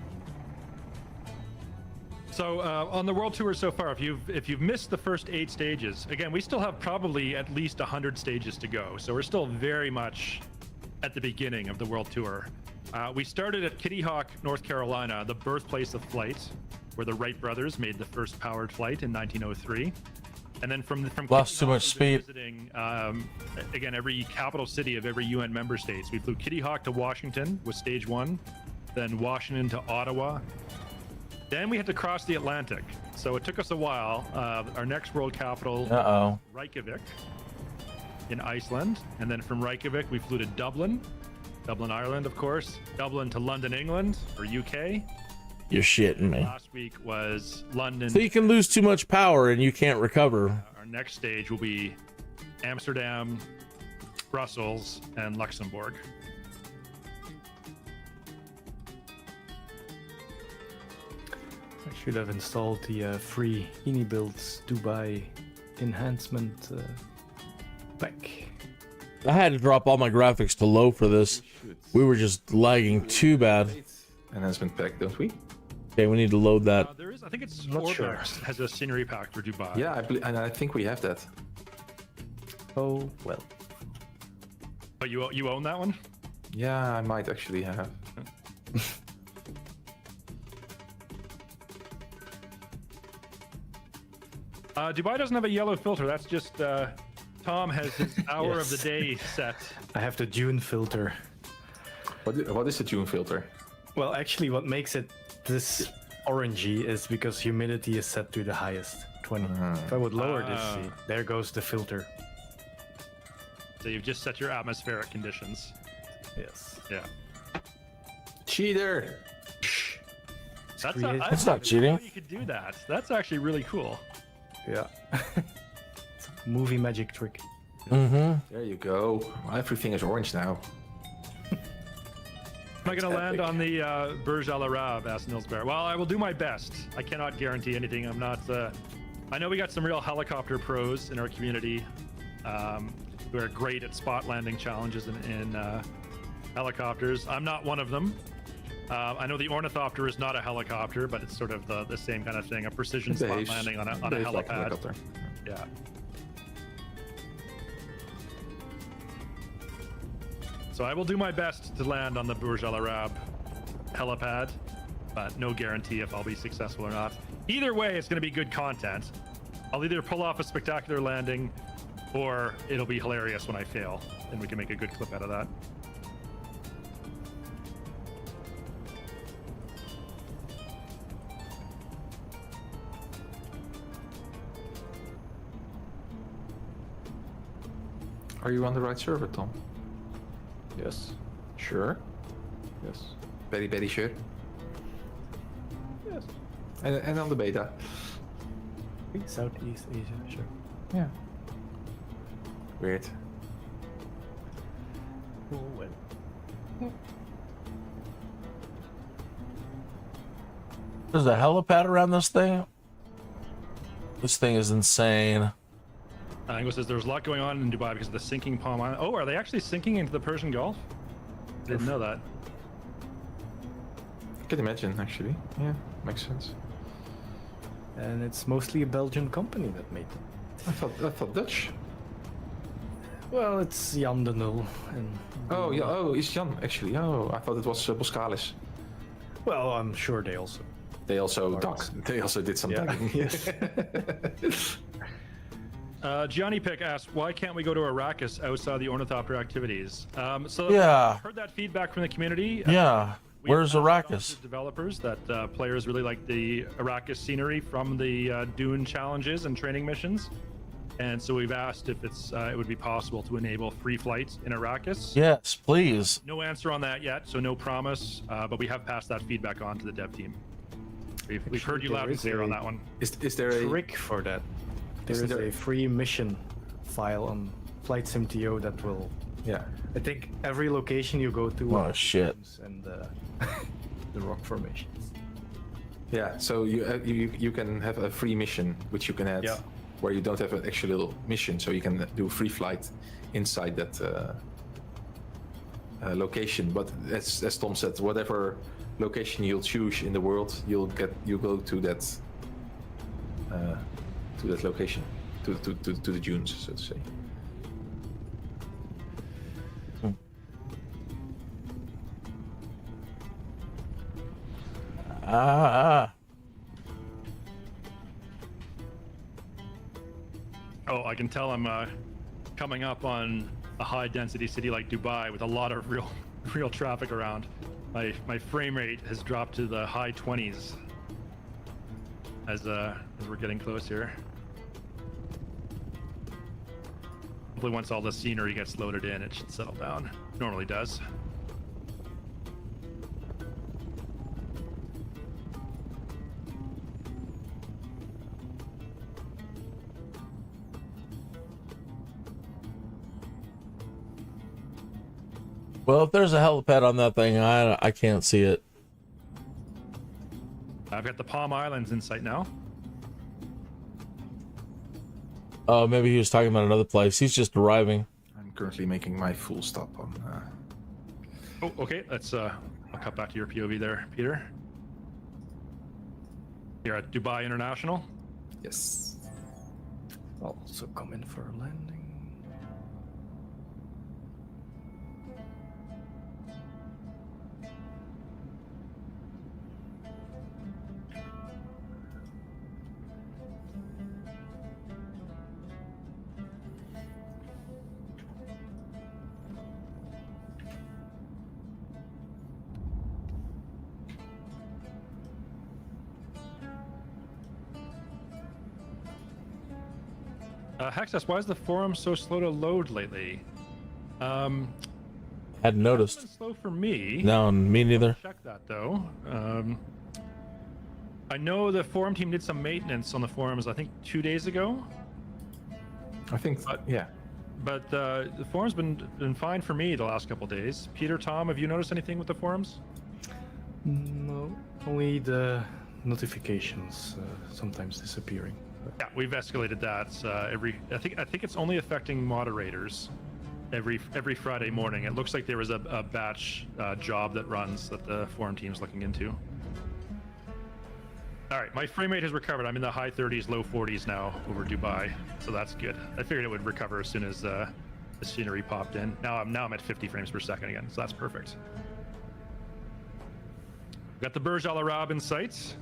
So on the world tour so far, if you've missed the first 8 stages, again, we still have probably at least 100 stages to go. So we're still very much at the beginning of the world tour. We started at Kitty Hawk, North Carolina, the birthplace of flight, where the Wright brothers made the first powered flight in 1903. And then from Lost Kitty too Hawk, much speed. visiting, again, every capital city of every UN member states. We flew Kitty Hawk to Washington was stage 1, then Washington to Ottawa. Then we had to cross the Atlantic, so it took us a while. Our next world capital, Reykjavik, in Iceland, and then from Reykjavik we flew to Dublin, Ireland, of course, Dublin to London, England, or UK. You're shitting me. Last week was London. So you can lose too much power and you can't recover. Our next stage will be Amsterdam, Brussels, and Luxembourg. I should have installed the free Builds Dubai enhancement pack. I had to drop all my graphics to low for this. We were just lagging too bad. Enhancement pack, don't we? Okay, we need to load that. There is, I think it's Not sure. Orbex has a scenery pack for Dubai. Yeah, and I think we have that. Oh well. But you own that one? Yeah, I might actually have. Dubai doesn't have a yellow filter. That's just Tom has his hour of the day set. I have the Dune filter. What is the Dune filter? Well, actually, what makes it this orangey is because humidity is set to the highest, 20. If I would lower this, see, there goes the filter. So you've just set your atmospheric conditions. Yes. Yeah. Cheater! That's That's not cheating. You could do that. That's actually really cool. Yeah. It's a movie magic trick. Mm-hmm. There you go. Everything is orange now. Am I going to land on the Burj Al Arab? Asked Nils Bear. Well, I will do my best. I cannot guarantee anything. I'm not. I know we got some real helicopter pros in our community who are great at spot landing challenges in helicopters. I'm not one of them. I know the Ornithopter is not a helicopter, but it's sort of the same kind of thing, a precision spot landing on a helipad. Like a helicopter. Yeah. So I will do my best to land on the Burj Al Arab helipad, but no guarantee if I'll be successful or not. Either way, it's going to be good content. I'll either pull off a spectacular landing, or it'll be hilarious when I fail, and we can make a good clip out of that. Are you on the right server, Tom? Yes. Sure. Yes. Very, very sure. Yes. And on the beta. Southeast Asia, sure. Yeah. Weird. Oh, well. There's a helipad around this thing. This thing is insane. Ango says there's a lot going on in Dubai because of the sinking Palm Island. Oh, are they actually sinking into the Persian Gulf? Didn't know that. I can imagine, actually. Yeah, makes sense. And it's mostly a Belgian company that made them. I thought Dutch. Well, it's Jan de Nul. And Oh, yeah. Oh, it's Jan, actually. Oh, I thought it was Boskalis. well, I'm sure they also. They also They also did some ducking. Yes. Gianni Pick asked, why can't we go to Arrakis outside the Ornithopter activities? So Yeah. I've heard that feedback from the community. Yeah. We Where's have asked Arrakis? Developers that players really like the Arrakis scenery from the Dune challenges and training missions. And so we've asked if it would be possible to enable free flight in Arrakis. Yes, please. No answer on that yet, so no promise, but we have passed that feedback on to the dev team. We've heard you loud and clear on that one. Is there a trick for that? There is a free mission file on Flight SimTO that will. Yeah. I think every location you go to. Oh, shit. And the rock formations. Yeah, so you can have a free mission which you can add, where you don't have an actual mission, so you can do free flight inside that location. But as Tom said, whatever location you'll choose in the world, you go to that location, to the dunes, so to say. Oh, I can tell I'm coming up on a high density city like Dubai with a lot of real traffic around. My frame rate has dropped to the high 20s as we're getting close here. Hopefully once all the scenery gets loaded in, it should settle down. It normally does. Well, if there's a helipad on that thing, I can't see it. I've got the Palm Islands in sight now. Oh, maybe he was talking about another place. He's just arriving. I'm currently making my full stop on. Oh, okay. Let's. I'll cut back to your POV there, Peter. You're at Dubai International. Yes. I'll also come in for a landing. Hexas, why is the forum so slow to load lately? Hadn't noticed. It's been slow for me. No, me neither. Check that though. I know the forum team did some maintenance on the forums, I think 2 days ago. I think, yeah. But the forum's been fine for me the last couple days. Peter, Tom, have you noticed anything with the forums? No, only the notifications sometimes disappearing. Yeah, we've escalated that I think it's only affecting moderators every Friday morning. It looks like there was a batch job that runs that the forum team's looking into. All right, my frame rate has recovered. I'm in the high 30s, low 40s now over Dubai, so that's good. I figured it would recover as soon as the scenery popped in. Now I'm at 50 frames per second again, so that's perfect. Got the Burj Al Arab in sight.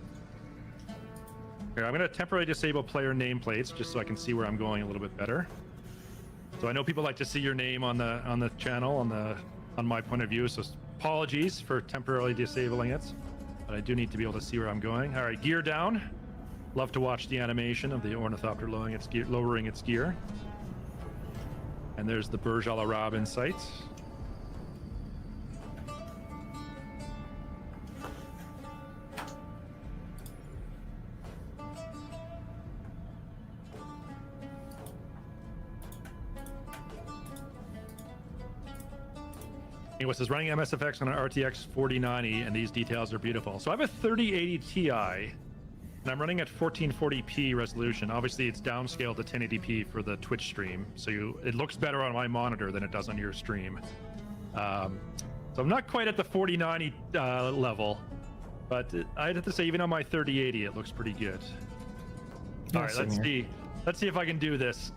Here, I'm going to temporarily disable player nameplates just so I can see where I'm going a little bit better. So I know people like to see your name on the channel on my point of view. So apologies for temporarily disabling it, but I do need to be able to see where I'm going. All right, gear down. Love to watch the animation of the Ornithopter lowering its gear. And there's the Burj Al Arab in sight. Anyway, it says running MSFX on an RTX 4090, and these details are beautiful. So I have a 3080 Ti, and I'm running at 1440p resolution. Obviously, it's downscaled to 1080p for the Twitch stream, so it looks better on my monitor than it does on your stream. So I'm not quite at the 4090 level, but I'd have to say even on my 3080, it looks pretty good. All right, let's see. Let's see if I can do this.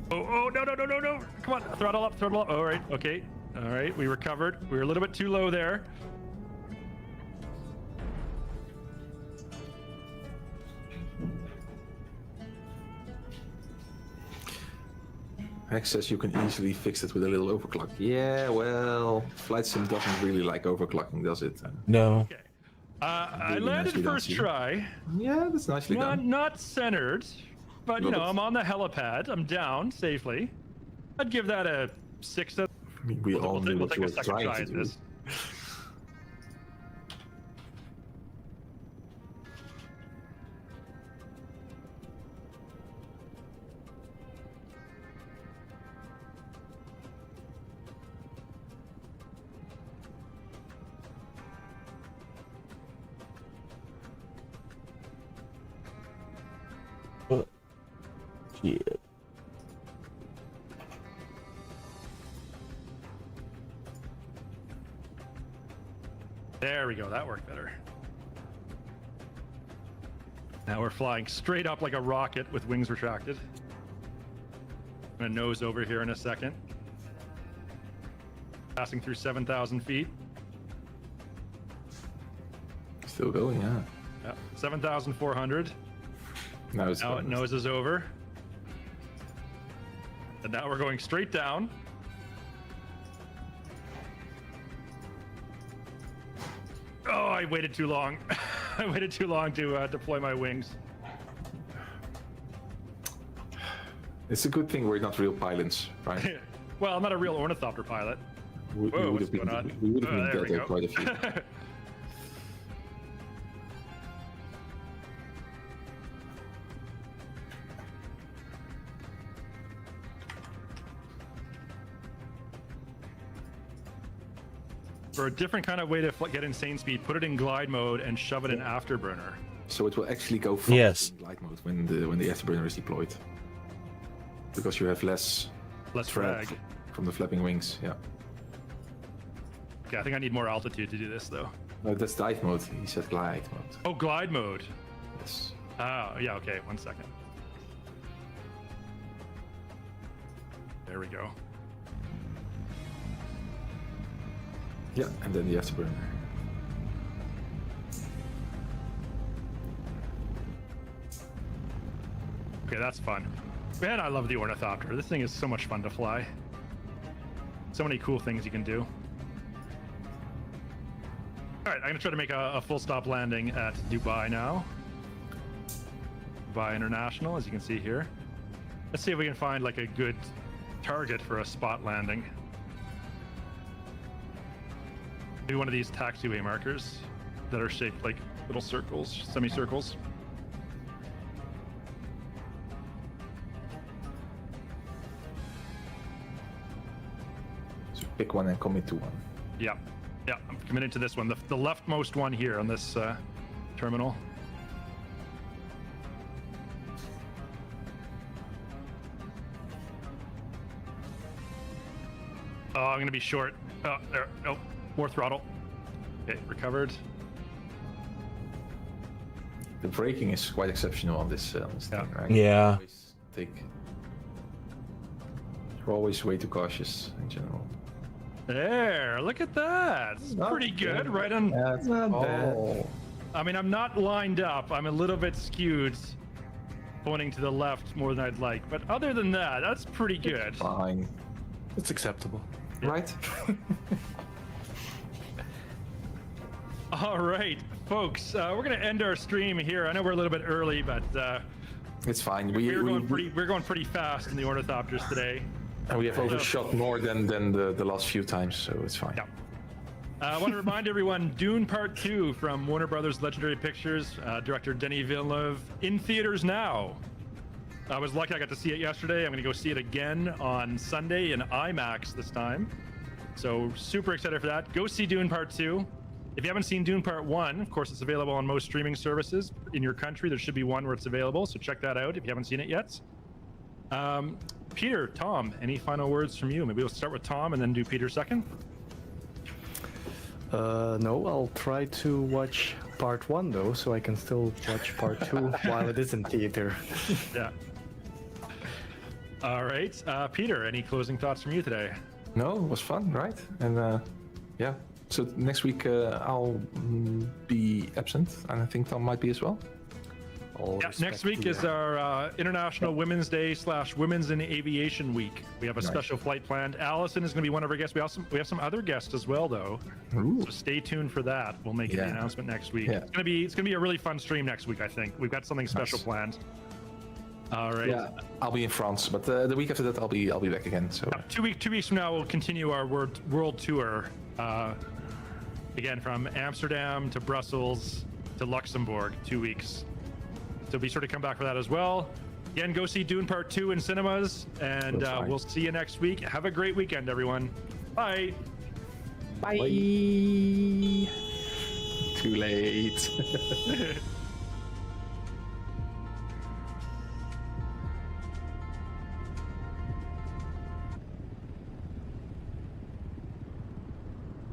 Oh, no. Come on, throttle up. All right, okay. All right, we recovered. We were a little bit too low there. Max says you can easily fix it with a little overclock. Yeah, well, Flight Sim doesn't really like overclocking, does it? No. Okay. I landed first try. Yeah, that's nicely done. Not centered. But, you know, I'm on the helipad. I'm down safely. I'd give that a 6. I mean, we all knew we'll what take you a were second trying try to at do. this. Shit. There we go. That worked better. Now we're flying straight up like a rocket with wings retracted. I'm gonna nose over here in a second. Passing through 7,000 feet. Still going, yeah. Yeah, 7,400. Now Now it noses over. And now we're going straight down. Oh, I waited too long. I waited too long to deploy my wings. It's a good thing we're not real pilots, right? Well, I'm not a real ornithopter pilot. We Whoa, would what's have going on? been, we would have been There we dead go. quite a few. For a different kind of way to get insane speed, put it in glide mode and shove it in afterburner. So it will actually go faster in glide mode when the afterburner is deployed, because you have less drag from the flapping wings. Yeah. Okay, I think I need more altitude to do this though. No, that's dive mode. He said glide mode. Oh, glide mode. Yes. Oh, yeah. Okay, 1 second. There we go. Yeah, and then the afterburner. Okay, that's fun. Man, I love the Ornithopter. This thing is so much fun to fly. So many cool things you can do. All right, I'm gonna try to make a full stop landing at Dubai now. Dubai International, as you can see here. Let's see if we can find like a good target for a spot landing. Maybe one of these taxiway markers that are shaped like little circles, semicircles. So pick one and commit to one. Yeah, I'm committed to this one, the leftmost one here on this terminal. Oh, I'm gonna be short. Oh, there, nope, more throttle. Okay, recovered. The braking is quite exceptional on this thing, right? Yeah. You're always way too cautious in general. There, look at that. It's pretty good, bad. right on. Yeah, it's not bad. I mean, I'm not lined up. I'm a little bit skewed, pointing to the left more than I'd like. But other than that, that's pretty good. Fine. It's acceptable. Right? All right, folks, we're gonna end our stream here. I know we're a little bit early, but It's fine. we're going pretty fast in the Ornithopters today. And we have overshot more than the last few times, so it's fine. Yeah. I want to remind everyone, Dune Part 2 from Warner Brothers Legendary Pictures, director Denis Villeneuve, in theaters now. I was lucky I got to see it yesterday. I'm going to go see it again on Sunday in IMAX this time. So super excited for that. Go see Dune Part 2. If you haven't seen Dune Part 1, of course, it's available on most streaming services. In your country, there should be one where it's available, so check that out if you haven't seen it yet. Peter, Tom, any final words from you? Maybe we'll start with Tom and then do Peter second. No, I'll try to watch part 1 though, so I can still watch part 2 while it is in theater. Yeah. All right, Peter, any closing thoughts from you today? No, it was fun, right? And yeah, so next week I'll be absent, and I think Tom might be as well. Yeah, next week is our International Women's Day / Women's in Aviation Week. We have a special flight planned. Allison is going to be one of our guests. We have some other guests as well, though. Ooh. So stay tuned for that. We'll make the announcement next week. Yeah. It's gonna be a really fun stream next week. I think we've got something special planned. All right. Yeah, I'll be in France, but the week after that I'll be back again. So 2 weeks from now we'll continue our world tour. Again, from Amsterdam to Brussels to Luxembourg, 2 weeks. So be sure to come back for that as well. Again, go see Dune Part 2 in cinemas, and we'll see you next week. Have a great weekend, everyone. Bye. Bye. Too late.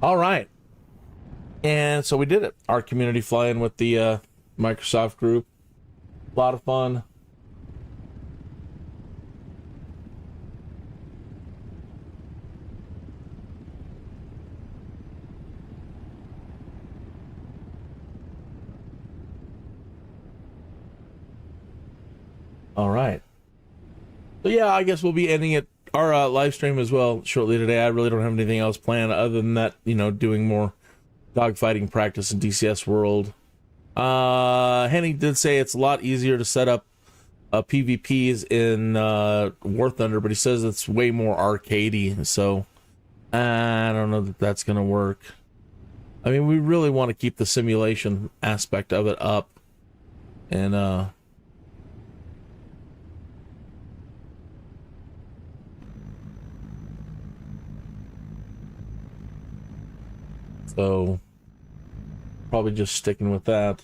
All right. And so we did it. Our community fly-in with the Microsoft group. A lot of fun. All right. So yeah, I guess we'll be ending it. Our live stream as well shortly today. I really don't have anything else planned other than that, you know, doing more dogfighting practice in DCS World. Henny did say it's a lot easier to set up PvPs in War Thunder, but he says it's way more arcadey, so I don't know that that's going to work. I mean, we really want to keep the simulation aspect of it up, and so probably just sticking with that.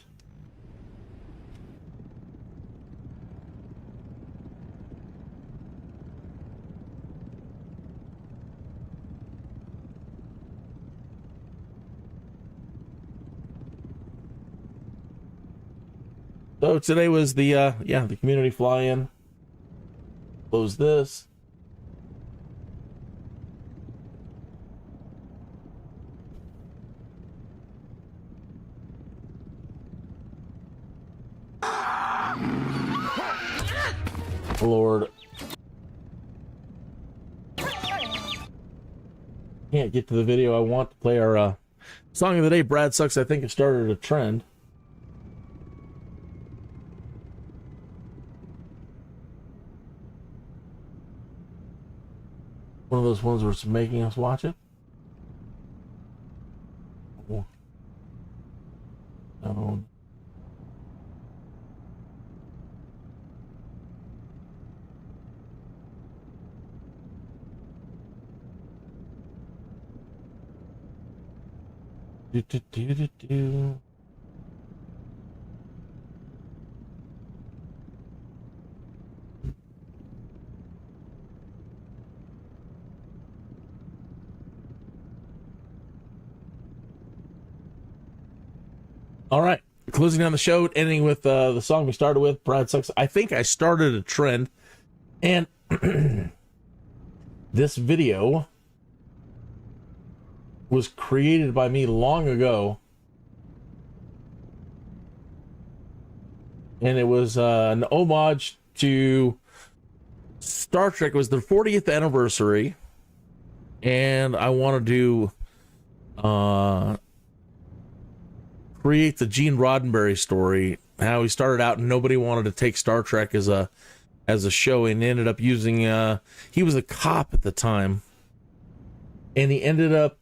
So today was the the community fly-in. Close this. Lord. Can't get to the video. I want to play our song of the day. Brad Sucks, I think it started a trend. One of those ones where it's making us watch it. Oh. No. Do. All right, closing down the show, ending with the song we started with, Brad Sucks. I think I started a trend, and this video was created by me long ago, and it was an homage to Star Trek. It was their 40th anniversary, and I want to do create the Gene Roddenberry story, how he started out and nobody wanted to take Star Trek as a show, and ended up using he was a cop at the time, and he ended up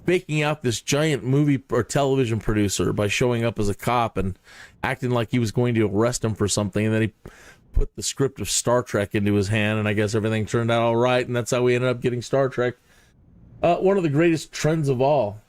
faking out this giant movie or television producer by showing up as a cop and acting like he was going to arrest him for something, and then he put the script of Star Trek into his hand, and I guess everything turned out all right, and that's how we ended up getting Star Trek. One of the greatest trends of all.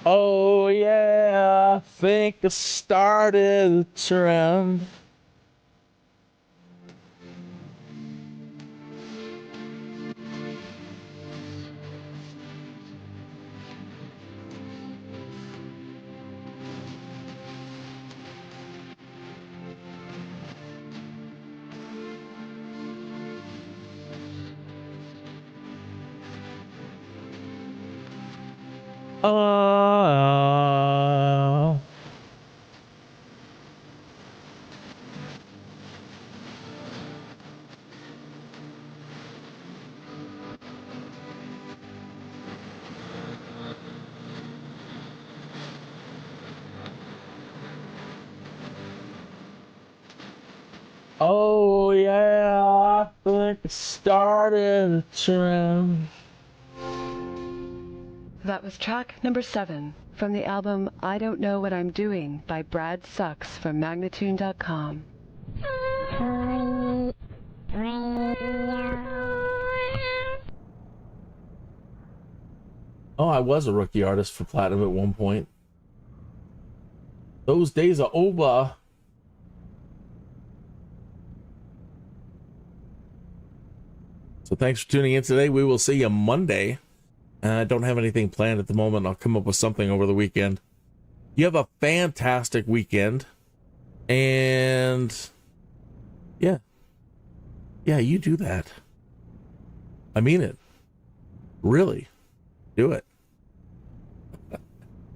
Oh yeah, I think I started the trend. Oh. Oh yeah, I think it started a trend. That was track number 7 from the album I Don't Know What I'm Doing by Brad Sucks from Magnatune.com. Oh, I was a rookie artist for Platinum at one point. Those days are over. So thanks for tuning in today. We will see you Monday. I don't have anything planned at the moment. I'll come up with something over the weekend. You have a fantastic weekend. And yeah, you do that. I mean it. Really. Do it.